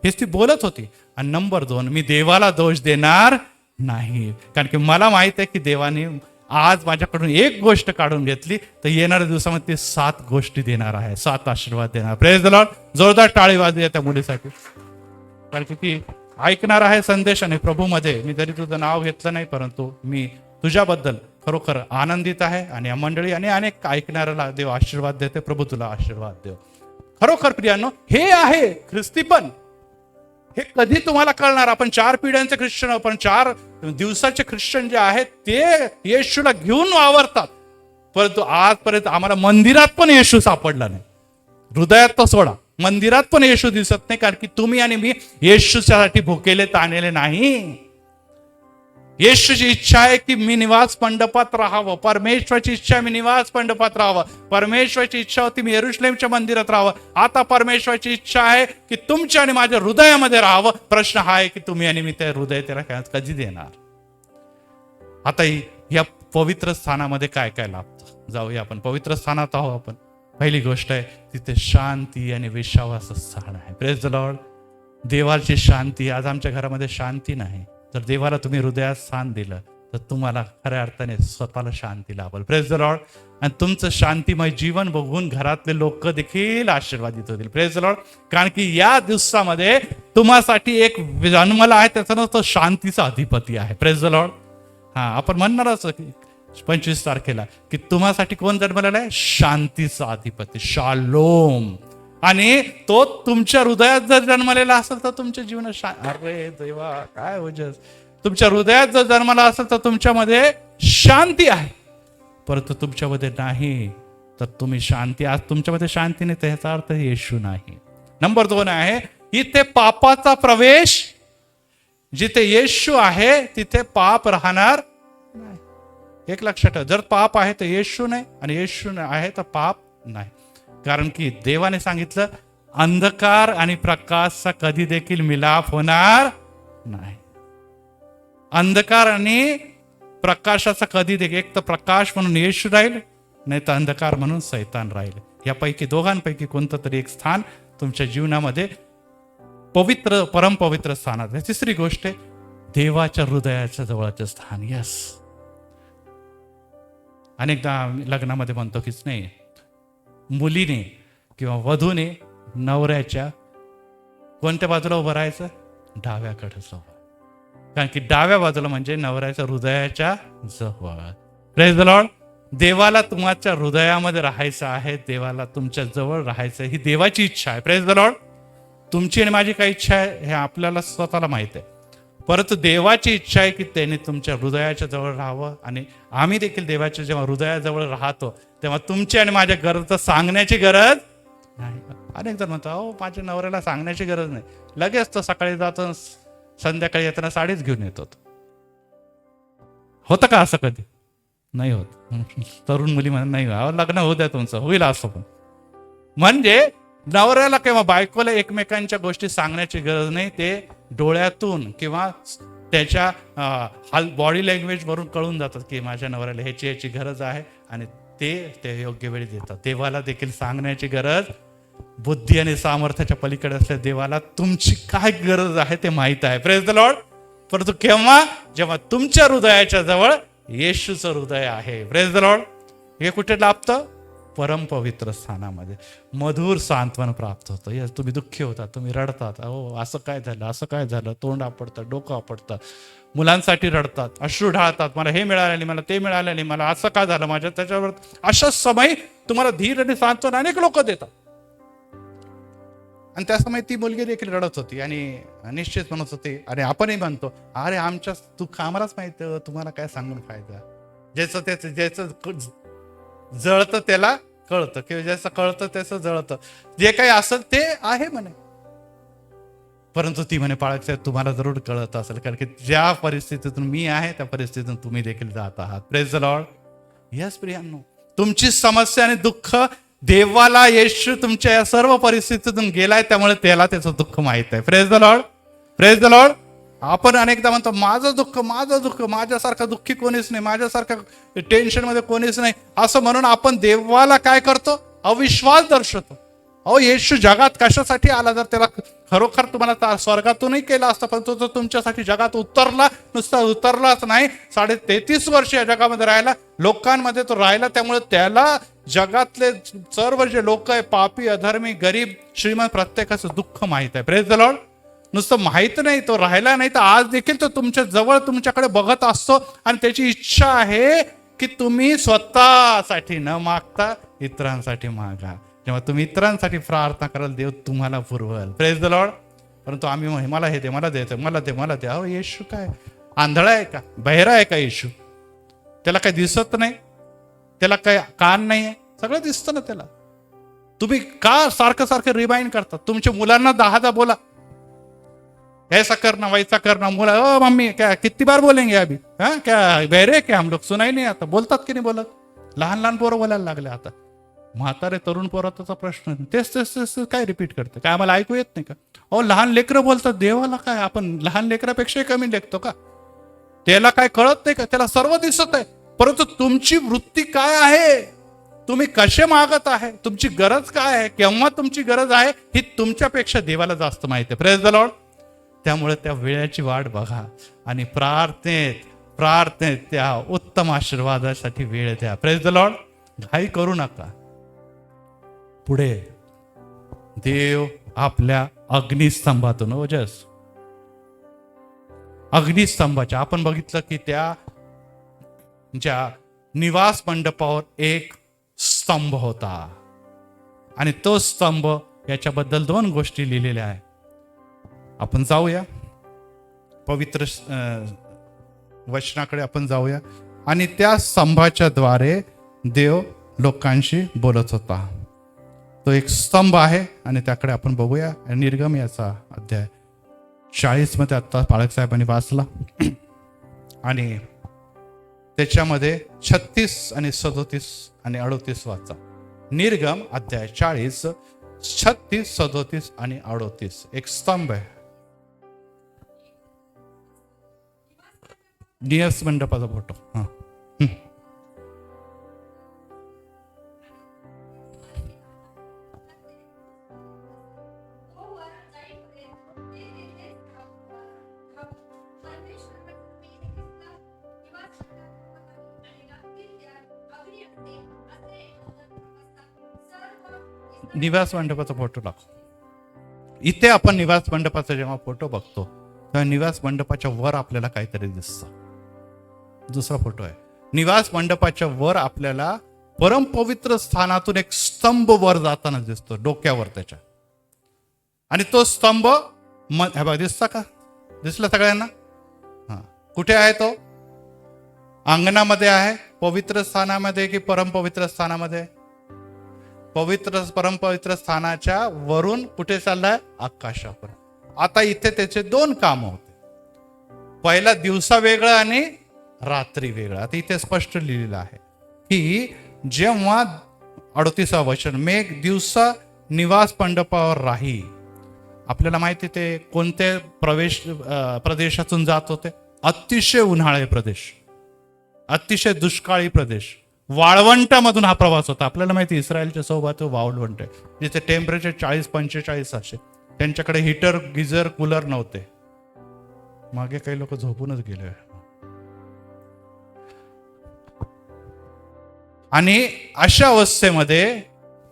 हेच ती बोलत होती. आणि नंबर 2, मी देवाला दोष देणार नाही, कारण की मला माहित आहे की देवाने आज माझ्याकडून एक गोष्ट काढून घेतली तर येणाऱ्या दिवसामध्ये ते 7 गोष्टी देणार आहे, 7 आशीर्वाद देणार. Praise the Lord. जोरदार टाळी वाजूया त्या मुलीसाठी, कारण की ती ऐकणार आहे संदेश. आणि प्रभूमध्ये मी जरी तुझं नाव घेतलं नाही, परंतु मी तुझ्याबद्दल खरोखर आनंदित आहे. आणि या मंडळी आणि अनेक ऐकणाऱ्याला देव आशीर्वाद देते. प्रभू तुला आशीर्वाद देव. खरोखर प्रियांनो, हे आहे ख्रिस्तीपण. हे कधी तुम्हाला कळणार? आपण 4 पिढ्यांचे ख्रिश्चन, आपण 4 दिवसाचे ख्रिश्चन जे आहेत ते येशूला घेऊन वावरतात, परंतु आजपर्यंत आम्हाला मंदिरात पण येशू सापडला नाही. हृदयात तर सोडा, मंदिरात पण येशू दिसत नाही, कारण की तुम्ही आणि मी येशूच्यासाठी भुकेले ताणलेले नाही. येशूची इच्छा आहे की मी निवास मंडपात राहावं. परमेश्वराची इच्छा आहे मी निवास मंडपात राहावं. परमेश्वराची इच्छा होती मी यरुशलेमच्या मंदिरात राहावं. आता परमेश्वराची इच्छा आहे की तुमच्या आणि माझ्या हृदयामध्ये राहावं. प्रश्न हा आहे की तुम्ही आणि मी त्या हृदय त्याला कधी देणार? आता या पवित्र स्थानामध्ये काय काय लाभतं? जाऊया आपण पवित्र स्थानात आहोत आपण. पहिली गोष्ट आहे तिथे शांती आणि विश्वास स्थान आहे. Praise the Lord. देवाची शांती. आज आमच्या घरामध्ये शांती नाही. जर देवाला तुम्ही हृदयात स्थान दिलं तर तुम्हाला खऱ्या अर्थाने स्वतःला शांती लाभेल. Praise the Lord. आणि तुमचं शांतिमय जीवन बघून घरातले लोक देखील आशीर्वादित होतील. Praise the Lord. कारण की या दिवसामध्ये तुम्हासाठी एक जन्मला आहे, त्याचं नाव तो शांतीचा अधिपती आहे. Praise the Lord. आपण म्हणणारच 25 तारखेला की तुम्हासाठी कोण जन्मलेला आहे? शांतीचा अधिपती, शालोम. आणि तो तुमच्या हृदयात जर जन्मलेला असेल तर तुमच्या जीवनात अरे देवा काय वजह, तुमच्या हृदयात जर जन्मला असेल तर तुमच्यामध्ये शांती आहे. परंतु तुमच्यामध्ये नाही तर तुम्ही शांती, आज तुमच्यामध्ये शांती नाही तर ह्याचा अर्थ येशू नाही. नंबर 2 आहे इथे पापाचा प्रवेश. जिथे येशू आहे तिथे पाप राहणार नाही. एक लक्षात ठेवा, जर पाप आहे तर येशू नाही, आणि येशू आहे तर पाप नाही. कारण की देवाने सांगितलं अंधकार आणि प्रकाशचा कधी देखील मिलाप होणार नाही. अंधकार आणि प्रकाशाचा कधी देखील, एक तर प्रकाश म्हणून येशू राहील, नाही तर अंधकार म्हणून सैतान राहील. यापैकी दोघांपैकी कोणतं तरी एक स्थान तुमच्या जीवनामध्ये पवित्र, परमपवित्र स्थानात आहे. तिसरी गोष्ट आहे देवाच्या हृदयाच्या जवळचे स्थान. यस, अनेकदा लग्नामध्ये म्हणतो कीच नाही, मुलीने किंवा वधूने नवऱ्याच्या कोणत्या बाजूला उभं राहायचं? डाव्याकडे जावं. कारण की डाव्या बाजूला म्हणजे नवऱ्याच्या हृदयाच्या जवळ. Praise the Lord. देवाला तुमच्या हृदयामध्ये राहायचं आहे, देवाला तुमच्या जवळ राहायचं, ही देवाची इच्छा आहे. Praise the Lord. तुमची आणि माझी काय इच्छा आहे हे आपल्याला स्वतःला माहित आहे, परंतु देवाची इच्छा आहे की त्याने तुमच्या हृदयाच्या जवळ राहावं. आणि आम्ही देखील देवाच्या जेव्हा हृदयाजवळ राहतो तेव्हा तुमची आणि माझ्या गरज सांगण्याची गरज नाही. अनेक जण म्हणतात, अहो माझ्या नवऱ्याला सांगण्याची गरज नाही, लगेच तो सकाळी जातो संध्याकाळी येताना साडीच घेऊन येतो. होतं का असं कधी? नाही होत. तरुण मुली म्हणत नाही, लग्न होऊ द्या तुमचं, होईल असं. पण म्हणजे नवऱ्याला किंवा बायकोला एकमेकांच्या गोष्टी सांगण्याची गरज नाही, ते डोळ्यातून किंवा त्याच्या बॉडी लँग्वेज वरून कळून जातात की माझ्या नवऱ्याला ह्याची गरज आहे, आणि ते योग्य वेळी देतात. देवाला देखील सांगण्याची गरज, बुद्धी आणि सामर्थ्याच्या पलीकडे असल्या देवाला तुमची काय गरज आहे ते माहित आहे. Praise the Lord. परंतु केव्हा? जेव्हा तुमच्या हृदयाच्या जवळ येशूचं हृदय आहे. Praise the Lord. हे कुठे लाभतं? परमपवित्र स्थानामध्ये मधुर सांत्वन प्राप्त होतं. यस, तुम्ही दुःखी होता, तुम्ही रडतात, अहो असं काय झालं, असं काय झालं, तोंड आपडतं, डोकं आपडतं, मुलांसाठी रडतात, अश्रू ढाळतात, मला हे मिळालं नाही, मला ते मिळालं नाही, मला असं काय झालं माझ्या त्याच्यावर. अशा समय तुम्हाला धीर आणि सांत्वन अनेक लोक देतात. आणि त्या समय ती मुलगी देखील रडत होती आणि निश्चित म्हणत होती, आणि आपणही म्हणतो, अरे आमच्या दुःख आम्हालाच माहिती, तुम्हाला काय सांगून फायदा. ज्याचं जळतं त्याला कळतं, किंवा ज्याचं कळतं त्याचं जळतं, जे काही असेल ते आहे म्हणे. परंतु ती म्हणे, पाळक साहेब तुम्हाला जरूर कळत असेल, कारण की ज्या परिस्थितीतून मी आहे त्या परिस्थितीतून तुम्ही देखील जात आहात. Praise the Lord. यस प्रियांनो, तुमची समस्या आणि दुःख देवाला, येशू तुमच्या या सर्व परिस्थितीतून गेलाय, त्यामुळे त्याला त्याचं दुःख माहित आहे. Praise the Lord. Praise the Lord. आपण अनेकदा म्हणतो, माझं दुःख, माझ्यासारखं दुःखी कोणीच नाही, माझ्यासारखं टेन्शनमध्ये कोणीच नाही, असं म्हणून आपण देवाला काय करतो? अविश्वास दर्शवतो. अहो येशू जगात कशासाठी आला? जर त्याला खरोखर तुम्हाला स्वर्गातूनही केला असता, पण तो तुमच्यासाठी जगात उतरला, नुसता उतरलाच नाही, 33.5 वर्ष या जगामध्ये राहिला, लोकांमध्ये तो राहिला. त्यामुळे त्याला जगातले सर्व जे लोक आहे, पापी, अधर्मी, गरीब, श्रीमंत, प्रत्येकाचं दुःख माहित आहे. Praise the Lord. नुसतं माहित नाही, तो राहिला नाही, तर आज देखील तो तुमच्या जवळ तुमच्याकडे बघत असतो, आणि त्याची इच्छा आहे की तुम्ही स्वतःसाठी न मागता इतरांसाठी मागा. जेव्हा तुम्ही इतरांसाठी प्रार्थना कराल, देव तुम्हाला पुरवल. Praise the Lord. परंतु आम्ही, मला हे दे, मला दे, मला दे. अहो येशू काय आंधळा आहे का? बहिरा आहे का येशू? त्याला काही दिसत नाही? त्याला काही कान नाही आहे? सगळं दिसतं ना त्याला. तुम्ही का सारखं रिमाइंड करतात? तुमच्या मुलांना 10 बोला, ऐसा करना वैसा करना. मुला, ओ मम्मी क्या किती बार बोलेंगे अभी, हाँ क्या बहरे क्या हम लोग, सुनाई नहीं आता. बोलतात की नाही बोलत? लहान पोरं बोलायला लागले आता. म्हातारे तरुण पोराचा प्रश्न, तेच काय रिपीट करते? काय आम्हाला ऐकू येत नाही का? अहो लहान लेकरं बोलतात, देवाला काय आपण लहान लेकरापेक्षाही कमी लेखतो का? त्याला काय कळत नाही का? त्याला सर्व दिसत आहे. परंतु तुमची वृत्ती काय आहे? तुम्ही कसे मागत आहे? तुमची गरज काय आहे? केव्हा तुमची गरज आहे ही तुमच्यापेक्षा देवाला जास्त माहिती आहे. Praise the Lord. त्यामुळे त्या वेळेची वाट बघा आणि प्रार्थनेत त्या उत्तम आशीर्वादासाठी वेळ द्या. Praise the Lord. घाई करू नका. पुढे देव आपल्या अग्निस्तंभातून, अग्निस्तंभाच्या आपण बघितलं की त्या ज्या निवास मंडपावर एक स्तंभ होता, आणि तो स्तंभ, याच्याबद्दल 2 गोष्टी लिहिलेल्या आहे. आपण जाऊया पवित्र वचनाकडे, आपण जाऊया. आणि त्या स्तंभाच्या द्वारे देव लोकांशी बोलत होता. तो एक स्तंभ आहे, आणि त्याकडे आपण बघूया. निर्गम याचा अध्याय 40 मध्ये आता पाळक साहेबांनी वाचला, आणि त्याच्यामध्ये 36 आणि 37 आणि 38 वाचा. निर्गम अध्याय 40, 36, 37 आणि 38. एक स्तंभ आहे. निवास मंडपाचा फोटो. हा, निवास मंडपाचा फोटो दाखव. इथे आपण निवास मंडपाचा जेव्हा फोटो बघतो, त्या निवास मंडपाच्या वर आपल्याला काहीतरी दिसतं. दुसरा फोटो आहे. निवास मंडपाच्या वर आपल्याला परमपवित्र स्थानातून एक स्तंभ वर जाताना दिसतो, डोक्यावर त्याच्या. आणि तो स्तंभ हे बघा, दिसता का? दिसला सगळ्यांना? हा. कुठे आहे तो? अंगणामध्ये आहे, पवित्र स्थानामध्ये की परमपवित्र स्थानामध्ये? परमपवित्र स्थानाच्या वरून कुठे चाललाय? आकाशावर. आता इथे त्याचे दोन काम होते. पहिला दिवसा वेगळं आणि रात्री वेगळं. आता इथे स्पष्ट लिहिलेलं आहे की जेव्हा 38 वचन, मेघ दिवसा निवास मंडपावर राही. आपल्याला माहिती ते कोणत्या प्रदेशातून जात होते? अतिशय उन्हाळी प्रदेश, अतिशय दुष्काळी प्रदेश, वाळवंटामधून हा प्रवास होता. आपल्याला माहिती इस्रायलच्या सोबत वाळवंट आहे, जिथे टेम्परेचर 40-45 असे. त्यांच्याकडे हीटर, गिझर, कूलर नव्हते. मागे काही लोक झोपूनच गेले. आणि अशा अवस्थेमध्ये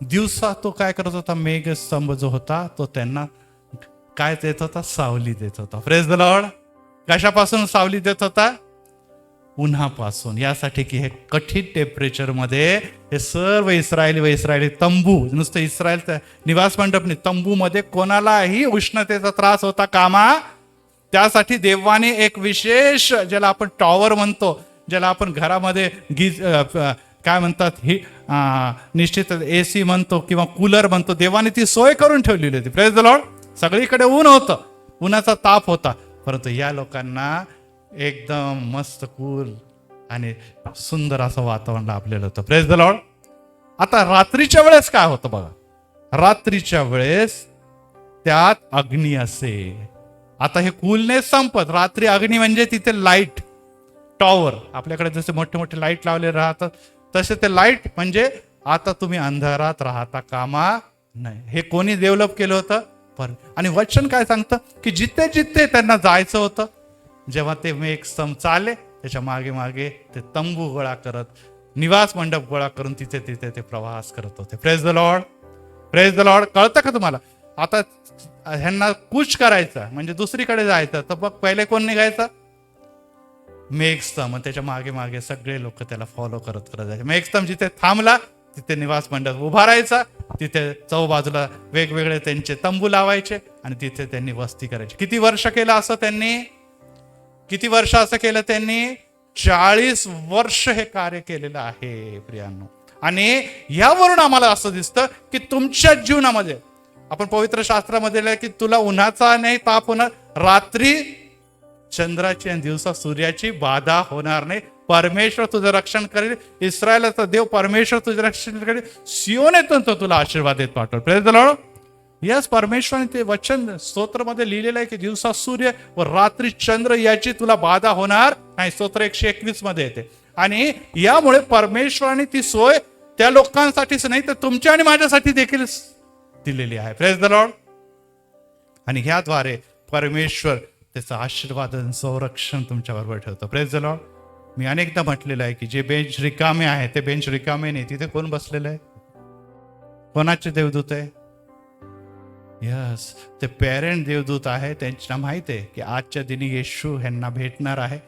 दिवसा तो काय करत होता? मेघस्तंभ जो होता तो त्यांना काय देत होता? सावली देत होता. Praise the Lord. कशापासून सावली देत होता? उन्हापासून. यासाठी की हे कठीण टेम्परेचर मध्ये हे सर्व इस्रायली तंबू, नुसतं इस्रायल निवास मंडप नाही, तंबू मध्ये कोणालाही उष्णतेचा त्रास होता कामा. त्यासाठी देवाने एक विशेष, ज्याला आपण टॉवर म्हणतो, ज्याला आपण घरामध्ये काय म्हणतात, ही निश्चित AC म्हणतो किंवा कूलर म्हणतो, देवाने ती सोय करून ठेवलेली होती. Praise the Lord. सगळीकडे ऊन होतं, उन्हाचा ताप होता, परंतु या लोकांना एकदम मस्त कूल आणि सुंदर असं वातावरण लाभलेलं होतं. Praise the Lord. आता रात्रीच्या वेळेस काय होतं बघा. रात्रीच्या वेळेस त्यात अग्नी असे. आता हे कूलनेस संपत, रात्री अग्नी म्हणजे तिथे लाईट, टॉवर. आपल्याकडे जसे मोठे मोठे लाईट लावले राहतात तसे ते लाईट, म्हणजे आता तुम्ही अंधारात राहता कामा नाही. हे कोणी डेव्हलप केलं होतं? आणि वचन काय सांगतं की जिथे जिथे त्यांना जायचं होतं, जेव्हा ते मेघस्तंभ चालले, त्याच्या मागे मागे ते तंबू गोळा करत, निवास मंडप गोळा करून तिथे तिथे ते प्रवास करत होते. Praise the Lord. Praise the Lord. कळतं का तुम्हाला? आता ह्यांना कूच करायचा म्हणजे दुसरीकडे जायचं, तर बघ पहिले कोण निघायचा? मेघस्तंभ. त्याच्या मागे मागे सगळे लोक त्याला फॉलो करत करत जायचे. मेघस्तंभ जिथे थांबला तिथे निवास मंडप उभा राहायचा, तिथे चौबाजूला वेगवेगळे त्यांचे तंबू लावायचे आणि तिथे त्यांनी वस्ती करायची. किती वर्ष केलं असं त्यांनी? किती वर्ष असं केलं त्यांनी? 40 वर्ष हे कार्य केलेलं आहे प्रियांनो. आणि यावरून आम्हाला असं दिसतं की तुमच्या जीवनामध्ये, आपण पवित्र शास्त्रामध्ये की तुला उन्हाचा नाही ताप होणार, रात्री चंद्राची आणि दिवसा सूर्याची बाधा होणार नाही, परमेश्वर तुझं रक्षण करेल. इस्रायलाचा देव परमेश्वर तुझं रक्षण करेल, सियोनेतून तो तुला आशीर्वाद देत पाठवल. Praise the Lord. यस, परमेश्वराने ते वचन स्तोत्रमध्ये लिहिलेलं आहे की दिवसा सूर्य व रात्री चंद्र याची तुला बाधा होणार नाही. स्तोत्र 121 मध्ये येते. आणि यामुळे परमेश्वराने ती सोय त्या लोकांसाठीच नाही तर तुमच्या आणि माझ्यासाठी देखील दिलेली आहे. Praise the Lord. आणि ह्याद्वारे परमेश्वर त्याचं आशीर्वाद आणि संरक्षण तुमच्या बरोबर ठेवतो. Praise the Lord. मी अनेकदा म्हटलेलं आहे की जे बेंच रिकामे आहे ते बेंच रिकामे नाही. तिथे कोण बसलेलं आहे? कोणाचे देवदूत आहे? यस, ते पेरेंट देवदूत आहे. त्यांना माहित आहे की आजच्या दिनी येशू ह्यांना भेटणार आहे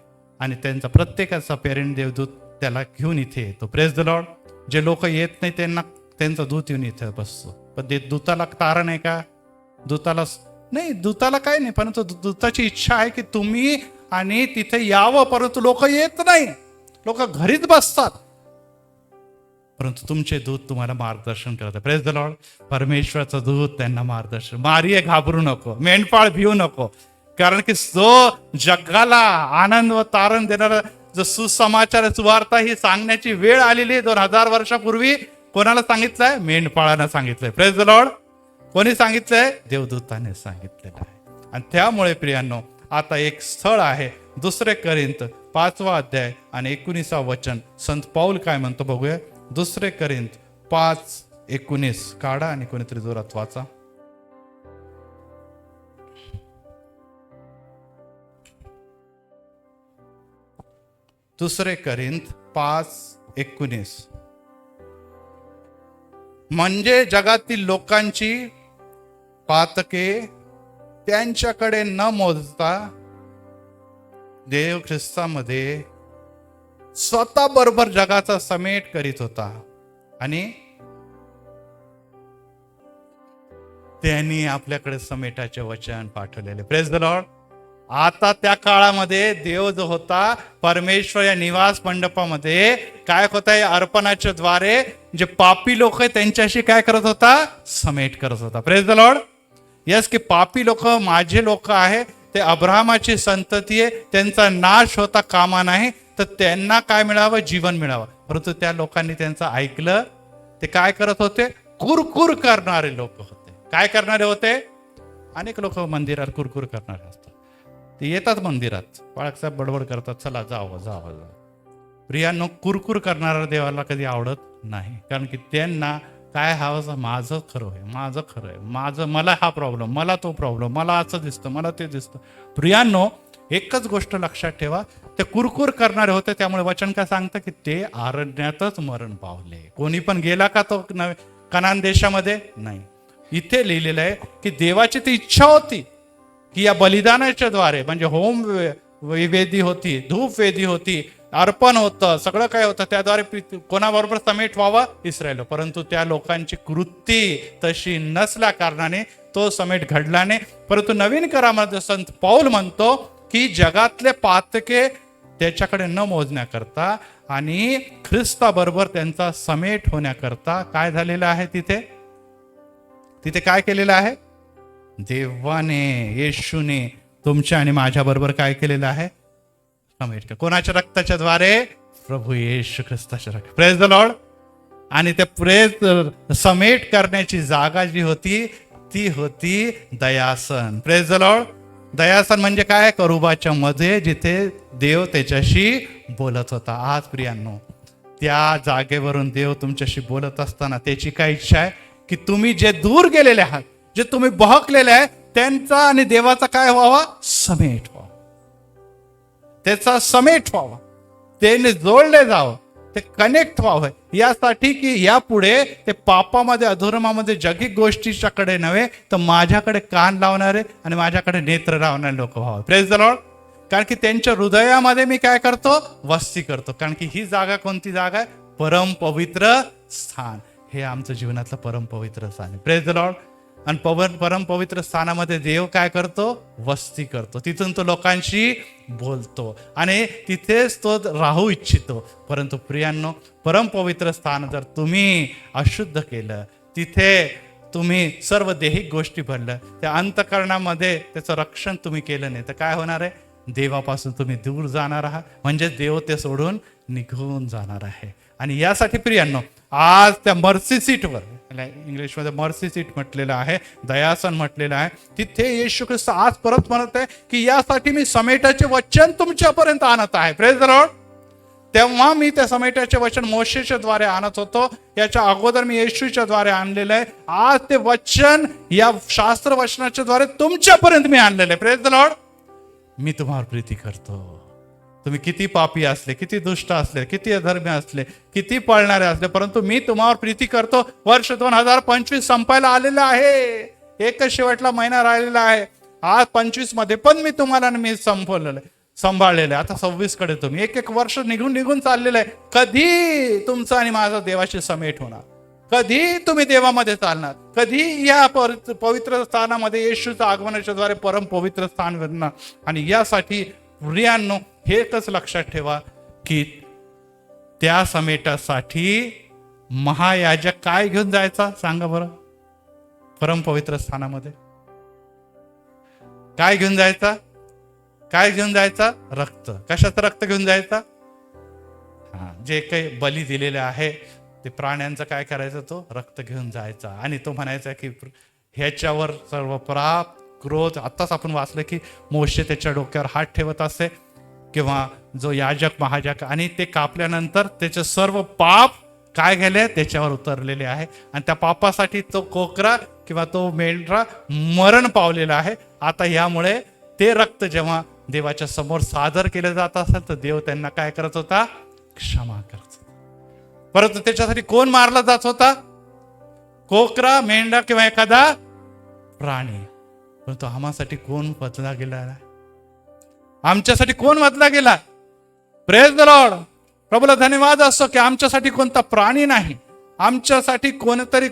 आणि त्यांचा प्रत्येकाचा पेरेंट देवदूत त्याला घेऊन इथे येतो. Praise the Lord. जे लोक येत नाही त्यांना त्यांचा दूत येऊन इथे बसतो. पण ते दूताला तारण आहे का? दूताला नाही, दूताला काय नाही, परंतु दूताची इच्छा आहे की तुम्ही आणि तिथे यावं, परंतु लोक येत नाही, लोक घरीच बसतात. परंतु तुमचे दूत तुम्हाला मार्गदर्शन करतात. Praise the Lord. परमेश्वराचं दूत त्यांना मार्गदर्शन. मारिये घाबरू नको, मेंढपाळ भिवू नको, कारण की जो जगाला आनंद व तारण देणारा जो सुसमाचाराची वार्ता ही सांगण्याची वेळ आलेली आहे 2000 वर्षापूर्वी. कोणाला सांगितलंय? मेंढपाळांना सांगितलंय. Praise the Lord. कोणी सांगितलंय? देवदूताने सांगितलेलं आहे. आणि त्यामुळे प्रियांनो, आता एक स्थळ आहे 2 करिंथ 5वा अध्याय आणि 19वा वचन. संत पौल काय म्हणतो बघूया. 2 करिंथ 5:19 काढा आणि कोणीतरी जोरात वाचा. दुसरे करिंथ 5:19. म्हणजे जगातील लोकांची पातके त्यांच्याकडे न मोजता देव ख्रिस्तामध्ये स्वतः बरोबर जगाचा समेट करीत होता आणि त्यांनी आपल्याकडे समेटाचे वचन पाठवलेले. Praise the Lord. आता त्या काळामध्ये देव जो होता परमेश्वर या निवास मंडपामध्ये काय होता, अर्पणाच्या द्वारे जे पापी लोक आहे त्यांच्याशी काय करत होता, समेट करत होता. Praise the Lord. यस, की पापी लोक माझे लोक आहे, ते अब्राहमाची संतती आहे, त्यांचा नाश होता कामा नाही, तर त्यांना काय मिळावं, जीवन मिळावं. परंतु त्या लोकांनी त्यांचं ऐकलं. ते काय करत होते, कुरकुर करणारे लोक होते. काय करणारे होते, अनेक लोक मंदिरात कुरकुर करणारे असतात. ते येतात मंदिरात, बाळकसाहेब बडबड करतात, चला जावं जावं जावं. प्रियांनो, कुरकुर करणारा देवाला कधी आवडत नाही. कारण की त्यांना काय हवं, माझं खरं आहे, माझं खरं आहे, माझं, मला हा प्रॉब्लेम, मला तो प्रॉब्लेम, मला असं दिसतं, मला ते दिसतं. प्रियांनो, एकच गोष्ट लक्षात ठेवा, ते कुरकुर करणारे होते. त्यामुळे वचन काय सांगतं की ते अरण्यातच मरण पावले. कोणी पण गेला का तो कनान देशामध्ये? नाही. इथे लिहिलेलं आहे की देवाची ती इच्छा होती की या बलिदानाच्या द्वारे, म्हणजे होम वेदी होती, धूप वेदी होती, अर्पण होतं, सगळं काय होतं, त्याद्वारे कोणाबरोबर समेट व्हावं, इस्रायल. परंतु त्या लोकांची कृती तशी नसल्या कारणाने तो समेट घडला नाही. परंतु नवीन करारामध्ये संत पौल म्हणतो की जगातले पातके त्याच्याकडे न मोजण्याकरता आणि ख्रिस्ताबरोबर त्यांचा समेट होण्याकरता काय झालेलं आहे, तिथे काय केलेलं आहे, देवाने, येशूने तुमच्या आणि माझ्या बरोबर काय केलेलं आहे, समेट. कोणाच्या रक्ताच्या द्वारे, प्रभू येशू ख्रिस्ताच्या रक्त. Praise the Lord. आणि ते प्रेज समेट करण्याची जागा जी होती ती होती दयासन. Praise the Lord. दयासन म्हणजे काय, करुबाच्या मध्ये जिथे देव त्याच्याशी बोलत होता. आज प्रियांनो, त्या जागेवरून देव तुमच्याशी बोलत असताना त्याची काय इच्छा आहे की तुम्ही जे दूर गेलेले आहात, जे तुम्ही बहकलेले आहे, त्यांचा आणि देवाचा काय व्हावा, समेट व्हावा. त्याचा समेट व्हावा, त्याने जोडले जावं, ते कनेक्ट व्हावं. यासाठी की यापुढे ते पापामध्ये, अधर्मामध्ये, जगिक गोष्टीच्याकडे नव्हे, तर माझ्याकडे कान लावणारे आणि माझ्याकडे नेत्र लावणारे लोक व्हावे. Praise the Lord. कारण की त्यांच्या हृदयामध्ये मी काय करतो, वस्ती करतो. कारण की ही जागा कोणती जागा आहे, परम पवित्र स्थान. हे आमचं जीवनातलं परम पवित्र स्थान आहे. Praise the Lord. आणि परम पवित्र स्थानामध्ये देव काय करतो, वस्ती करतो. तिथून तो लोकांशी बोलतो आणि तिथेच तो राहू इच्छितो. परंतु प्रियांनो, परम पवित्र स्थान जर तुम्ही अशुद्ध केलं, तिथे तुम्ही सर्व देहिक गोष्टी भरल्या, त्या अंतःकरणामध्ये त्याचं रक्षण तुम्ही केलं नाही, तर काय होणार आहे, देवापासून तुम्ही दूर जाणार आहात. म्हणजे देव ते सोडून निघून जाणार आहे. आणि यासाठी प्रियांनो, आज त्या मर्सी सीटवर, इंग्लिशमध्ये मर्सी सीट म्हटलेलं आहे, दयासन म्हटलेलं आहे, तिथे येशू ख्रिस्त आज परत म्हणत आहे की यासाठी मी समेटाचे वचन तुमच्यापर्यंत आणत आहे. Praise the Lord. तेव्हा मी त्या समेटाचे वचन मोशेच्या द्वारे आणत होतो, याच्या अगोदर मी येशूच्या द्वारे आणलेलं आहे. आज ते वचन या शास्त्र वचनाच्या द्वारे तुमच्यापर्यंत मी आणलेलं आहे. Praise the Lord. मी तुम्हावर प्रीती करतो. तुम्ही किती पापी असले, किती दुष्ट असले, किती अधर्मी असले, किती पळणारे असले, परंतु मी तुम्हावर प्रीती करतो. वर्ष 2025 संपायला आलेलं आहे. एकच शेवटला महिना राहिलेला आहे. आज 25 मध्ये पण मी तुम्हाला मी सांभाळलेलं आहे. आता 26 कडे तुम्ही एक वर्ष निघून चाललेलं आहे. कधी तुमचं आणि माझं देवाशी समेट होणार, कधी तुम्ही देवामध्ये चालणार, कधी या पवित्र स्थानामध्ये येशूच्या आगमनाच्या द्वारे परम पवित्र स्थान बनणार. आणि यासाठी प्रियांनो, हे एकच लक्षात ठेवा की त्या समेटासाठी महायाजक काय घेऊन जायचा, सांगा बरं, परम पवित्र स्थानामध्ये काय घेऊन जायचा, काय घेऊन जायचा, रक्त. कशाचं रक्त घेऊन जायचा, जे काही बली दिलेले आहे ते प्राण्यांचं काय करायचं, तो रक्त घेऊन जायचा. आणि तो म्हणायचा की ह्याच्यावर सर्व पाप, क्रोध, आत्ताच आपण वाचलं की मोशे त्याच्या डोक्यावर हात ठेवत असे, किंवा जो याजक महाजक, आणि ते कापल्यानंतर त्याचे सर्व पाप काय गेले त्याच्यावर उतरलेले आहे. आणि त्या पापासाठी तो कोकरा किंवा तो मेंढरा मरण पावलेला आहे. आता यामुळे ते रक्त जेव्हा देवाच्या समोर सादर केलं जात असेल, तर देव त्यांना काय करत होता, क्षमा करत. परंतु त्याच्यासाठी कोण मारला जात होता, कोकरा, मेंढरा किंवा एखादा प्राणी. परंतु आम्हासाठी कोण बदला गेला, आमच्यासाठी कोण वधला गेला? Praise the Lord. प्रभूला धन्यवाद असो की आमच्यासाठी कोणता प्राणी नाही, आमच्यासाठी कोणतरी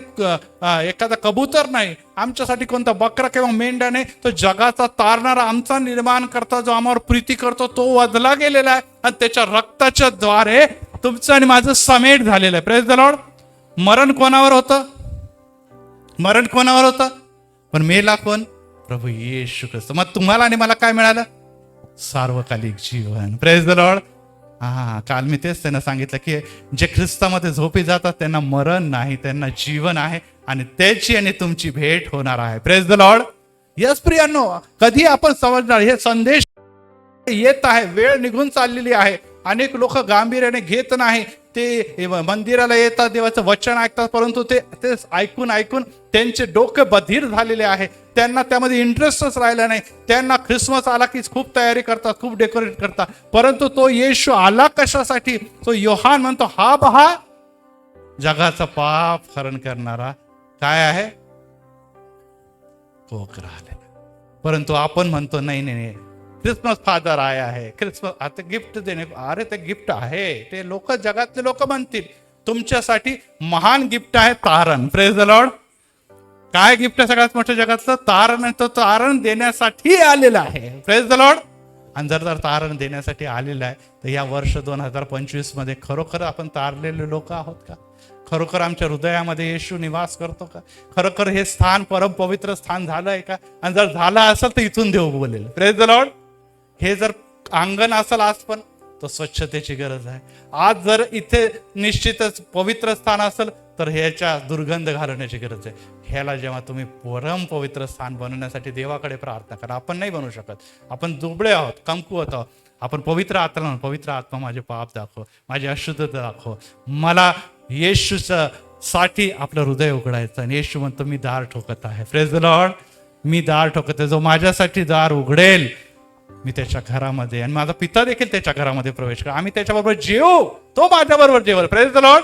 एखादा कबूतर नाही, आमच्यासाठी कोणता बकरा किंवा मेंढा नाही. तो जगाचा तारणारा आमचा निर्माण करता जो आम्हावर प्रीती करतो तो वधला गेलेला आहे आणि त्याच्या रक्ताच्या द्वारे तुमचं आणि माझं समेट झालेलं आहे. Praise the Lord. मरण कोणावर होतं? मरण कोणावर होतं? पण मेला कोण? प्रभू येशू ख्रिस्त. मग तुम्हाला आणि मला काय मिळालं? सार्वकालिक जीवन. Praise the Lord. काल मी तेच त्यांना सांगितलं की जे ख्रिस्तामध्ये झोपी जातात त्यांना मरण नाही, त्यांना जीवन आहे आणि त्याची आणि तुमची भेट होणार आहे. Praise the Lord. यस प्रियांनो, कधी आपण समजणार हे संदेश येत आहे, वेळ निघून चाललेली आहे. अनेक लोक गांभीर्याने घेत नाही. ते मंदिराला येतात, देवाचं वचन ऐकतात, परंतु ते ऐकून ऐकून त्यांचे डोके बधीर झालेले आहे. त्यांना त्यामध्ये इंटरेस्टच राहिला नाही. त्यांना ख्रिसमस आला की खूप तयारी करतात, खूप डेकोरेट करतात, परंतु तो येशू आला कशासाठी? तो योहान म्हणतो हा पहा जगाचा पाप हरण करणारा काय आहे? कोकरा आलेला. परंतु आपण म्हणतो नाही नाही नाही, क्रिसमस फादर आया है, क्रिसमस आता गिफ्ट देणे. अरे ते गिफ्ट आहे, ते लोक जगातले लोक म्हणतील. तुमच्यासाठी महान गिफ्ट आहे तारण. Praise the Lord. काय गिफ्ट आहे सगळ्यात मोठं जगातलं? तारण. तो तारण देण्यासाठी आलेला आहे. Praise the Lord. आणि जर तारण देण्यासाठी आलेला आहे तर या वर्ष 2025 मध्ये खरोखर आपण तारलेले लोक आहोत का? खरोखर आमच्या हृदयामध्ये येशू निवास करतो का? खरोखर हे स्थान परम पवित्र स्थान झालंय का? आणि जर झालं असेल तर इथून देव बोलेल. Praise the Lord. हे जर अंगण असेल आज पण तो स्वच्छतेची गरज आहे. आज जर इथे निश्चितच पवित्र स्थान असेल तर ह्याच्या दुर्गंध घालवण्याची गरज आहे. ह्याला जेव्हा तुम्ही परम पवित्र स्थान बनवण्यासाठी देवाकडे प्रार्थना करा. आपण नाही बनवू शकत, आपण दुबळे आहोत, कमकुवत आहोत. आपण पवित्र आत्मा, पवित्र आत्मा माझे पाप दाखव, माझी अशुद्धता दाखव. मला येशूच्या साठी आपलं हृदय उघडायचं. आणि येशू म्हणतो मी दार ठोकत आहे. Praise the Lord. मी दार ठोकत आहे. जो माझ्यासाठी दार उघडेल मी त्याच्या घरामध्ये आणि माझा पिता देखील त्याच्या घरामध्ये प्रवेश करा. आम्ही त्याच्याबरोबर जेवू, तो माझ्याबरोबर जेवल. Praise the Lord.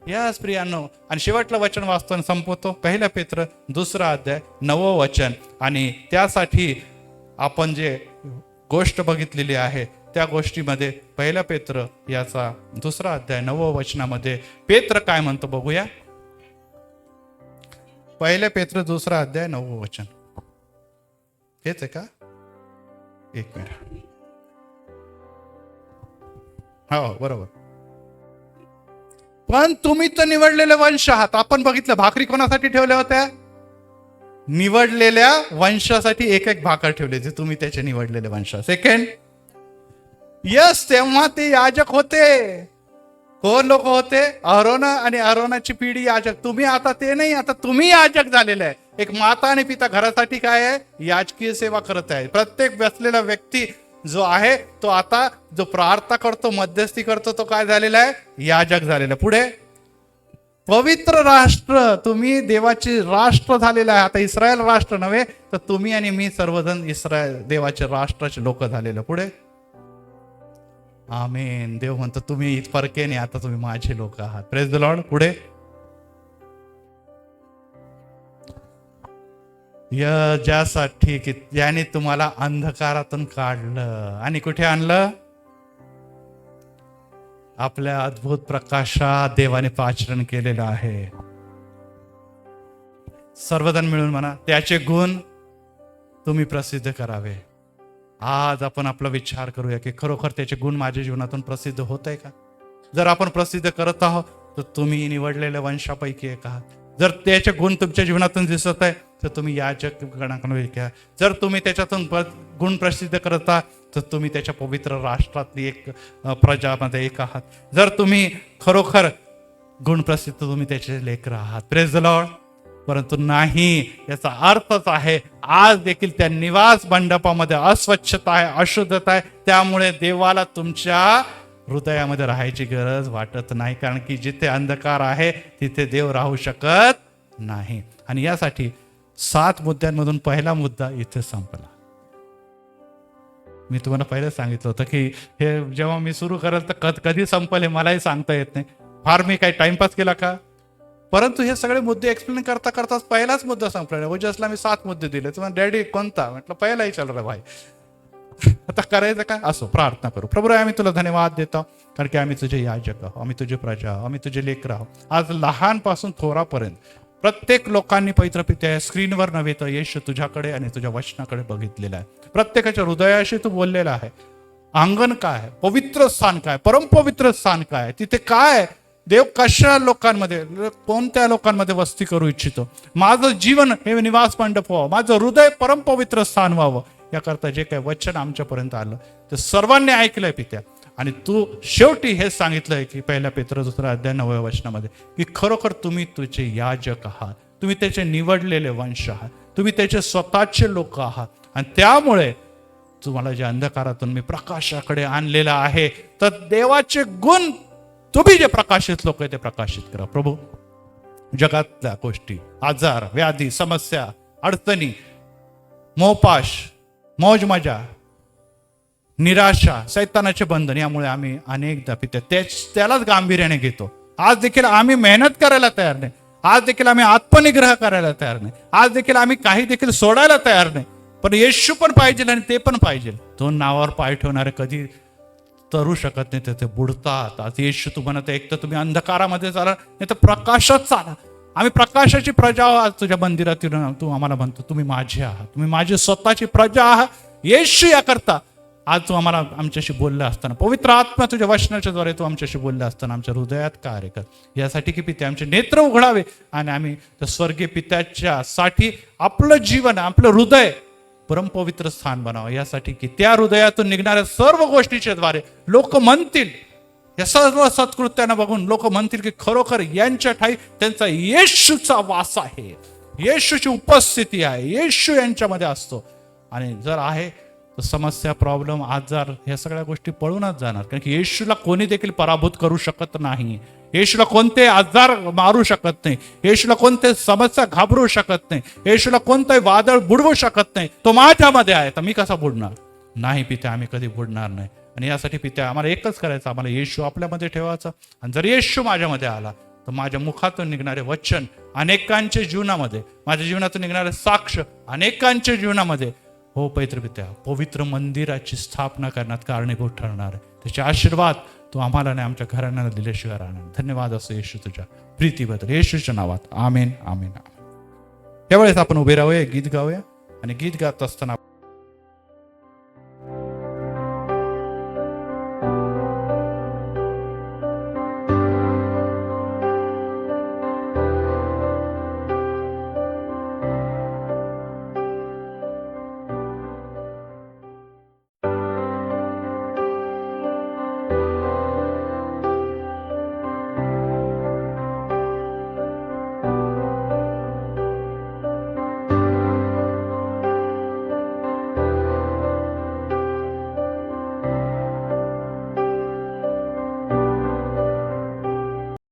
यस प्रियांनो. आणि शेवटलं वचन वाचतो आणि संपवतो. 1 पेत्र 2 अध्याय 9 वचन. आणि त्यासाठी आपण जे गोष्ट बघितलेली आहे त्या गोष्टीमध्ये 1 पेत्र याचा 2 अध्याय 9 वचनामध्ये पेत्र काय म्हणतो बघूया. 1 पेत्र 2 अध्याय 9 वचन. हेच आहे का? एक मिनिट. हो बरोबर. पण तुम्ही तर निवडलेले वंश आहात. आपण बघितलं भाकरी कोणासाठी ठेवल्या होत्या? निवडलेल्या वंशासाठी एक एक भाकर ठेवली जे तुम्ही त्याचे निवडलेले वंश. सेकंड, यस तेव्हा ते याजक होते. कोण लोक होते? अरोना आणि अरोनाची पिढी याजक. तुम्ही आता ते नाही, आता तुम्ही याजक झालेले आहे. एक माता आणि पिता घरासाठी काय आहे? याजकीय सेवा करत आहे. प्रत्येक बसलेला व्यक्ती जो आहे तो आता जो प्रार्थना करतो, मध्यस्थी करतो, तो काय झालेला आहे? याजक झालेला. पुढे पवित्र राष्ट्र. तुम्ही देवाचे राष्ट्र झालेला आहे. आता इस्रायल राष्ट्र नव्हे तर तुम्ही आणि मी सर्वजण इस्रायल देवाचे राष्ट्राचे लोक झालेलं. पुढे आमेन. देव म्हणतो तुम्ही फरके नाही, आता तुम्ही माझे लोक आहात. Praise the Lord. पुढे ज्यासाठी की ज्याने तुम्हाला अंधकारातून काढलं आणि कुठे आणलं? आपल्या अद्भुत प्रकाशात देवाने पाचरण केलेलं आहे. सर्वजण मिळून म्हणा त्याचे गुण तुम्ही प्रसिद्ध करावे. आज आपण आपला विचार करूया की खरोखर त्याचे गुण माझ्या जीवनातून प्रसिद्ध होत आहे का? जर आपण प्रसिद्ध करत आहोत तर तुम्ही निवडलेल्या वंशापैकी एक आहात. जर त्याचे गुण तुमच्या जीवनातून दिसत आहे तर तुम्ही याजक गणाकडे घ्या. जर तुम्ही त्याच्यातून गुण प्रसिद्ध करता तर तुम्ही त्याच्या पवित्र राष्ट्रातली एक प्रजामध्ये एक आहात. जर तुम्ही खरोखर गुण प्रसिद्ध तुम्ही त्याचे लेकर आहात. Praise the Lord. परंतु नाही, याचा अर्थच आहे आज देखील त्या निवास मंडपामध्ये अस्वच्छता आहे, अशुद्धता आहे. त्यामुळे देवाला तुमच्या हृदयामध्ये राहायची गरज वाटत नाही. कारण की जिथे अंधकार आहे तिथे देव राहू शकत नाही. आणि यासाठी 7 मुद्द्यांमधून पहिला मुद्दा इथे संपला. मी तुम्हाला पहिले सांगितलं होतं की हे जेव्हा मी सुरू करेल तर कधी संपल हे मलाही सांगता येत नाही. फार मी काही टाइमपास केला का? परंतु हे सगळे मुद्दे एक्सप्लेन करता करताच पहिलाच मुद्दा संपला. ओजसला मी 7 मुद्दे दिले. तुम्हाला डॅडी कोणता? म्हटलं पहिला ही चल रे भाई. आता करायचं काय असो, प्रार्थना करू. प्रभू आम्ही तुला धन्यवाद देतो, कारण की आम्ही तुझे याजक आहोत, आम्ही तुझे प्रजा आहोत, आम्ही तुझे लेकर आहोत. आज लहानपासून थोरापर्यंत प्रत्येक लोकांनी पवित्र पित्या स्क्रीनवर नव्हे तर येशू तुझ्याकडे आणि तुझ्या वचनाकडे बघितलेलं आहे. प्रत्येकाच्या हृदयाशी तू बोललेला आहे. अंगण काय, पवित्र स्थान काय, परमपवित्र स्थान काय, तिथे काय देव कशा लोकांमध्ये, कोणत्या लोकांमध्ये वस्ती करू इच्छितो. माझं जीवन हे निवास मंडप व्हावं, माझं हृदय परमपवित्र स्थान व्हावं, याकरता जे काही वचन आमच्यापर्यंत आलं ते सर्वांनी ऐकलंय पित्या. आणि तू शेवटी हेच सांगितलंय की पहिल्या पेत्र 2 अध्याय 9व्या वचनामध्ये की खरोखर तुम्ही तुझे याजक आहात, तुम्ही त्याचे निवडलेले वंश आहात, तुम्ही त्याचे स्वतःचे लोक आहात. आणि त्यामुळे तुम्हाला जे अंधकारातून मी प्रकाशाकडे आणलेलं आहे, तर देवाचे गुण तुम्ही जे प्रकाशित लोक आहे ते प्रकाशित करा. प्रभू जगातल्या गोष्टी, आजार, व्याधी, समस्या, अडचणी, मोहपाश, मौज मजा, निराशा, सैतानाचे बंधन, यामुळे आम्ही अनेकदा पित्या त्यालाच गांभीर्याने घेतो. आज देखील आम्ही मेहनत करायला तयार नाही, आज देखील आम्ही आत्मनिग्रह करायला तयार नाही, आज देखील आम्ही काही देखील सोडायला तयार नाही. पण येशू पण पाहिजे आणि ते पण पाहिजे. दोन नावावर पाय ठेवणारे कधी तरू शकत नाही, ते बुडतात. आज येशू तू म्हणत एक तर तुम्ही अंधकारामध्ये चाला, नाही तर प्रकाशात चाला. आम्ही प्रकाशाची प्रजा आहोत. आज तुझ्या मंदिरात तू आम्हाला म्हणतो तुम्ही माझे आहात, तुम्ही माझी स्वतःची प्रजा आहात. येशू याकरता आज तू आम्हाला आमच्याशी बोलला असताना, पवित्र आत्मा तुझ्या वचनाच्या द्वारे तू आमच्याशी बोलला असताना आमच्या हृदयात कार्य कर. यासाठी की पित्या आमचे नेत्र उघडावे आणि आम्ही त्या स्वर्गीय पित्याच्या साठी आपलं जीवन, आपलं हृदय परमपवित्र स्थान बनावं. यासाठी की त्या हृदयातून निघणाऱ्या सर्व गोष्टीच्या द्वारे लोक म्हणतील, या सर्व सत्कृत्यांना बघून लोक म्हणतील की खरोखर यांच्या ठाई त्यांचा येशूचा वास आहे, येशूची उपस्थिती आहे, येशू यांच्यामध्ये असतो. आणि जर आहे तर समस्या, प्रॉब्लेम, आजार, ह्या सगळ्या गोष्टी पळूनच जाणार. कारण की येशूला कोणी देखील पराभूत करू शकत नाही, येशूला कोणते आजार मारू शकत नाही, येशूला कोणते समस्या घाबरू शकत नाही, येशूला कोणते वादळ बुडवू शकत नाही. तो माझ्यामध्ये आहे तर मी कसा बुडणार? नाही पित्या, आम्ही कधी बुडणार नाही. आणि यासाठी पित्या आम्हाला एकच करायचं, आम्हाला येशू आपल्यामध्ये ठेवायचं. आणि जर येशू माझ्यामध्ये आला तर माझ्या मुखातून निघणारे वचन अनेकांच्या जीवनामध्ये, माझ्या जीवनातून निघणारे साक्ष अनेकांच्या जीवनामध्ये हो पवित्र पित्या पवित्र मंदिराची स्थापना करण्यात कारणीभूत ठरणार आहे. त्याचे आशीर्वाद तू आम्हाला आणि आमच्या घराण्याला दिल्याशिवाय राहणार. धन्यवाद असो येशू तुझ्या प्रीतीबद्दल, येशूच्या नावात. आमेन आमेन. यावेळेस आपण उभे राहूया, गीत गाऊया. आणि गीत गात असताना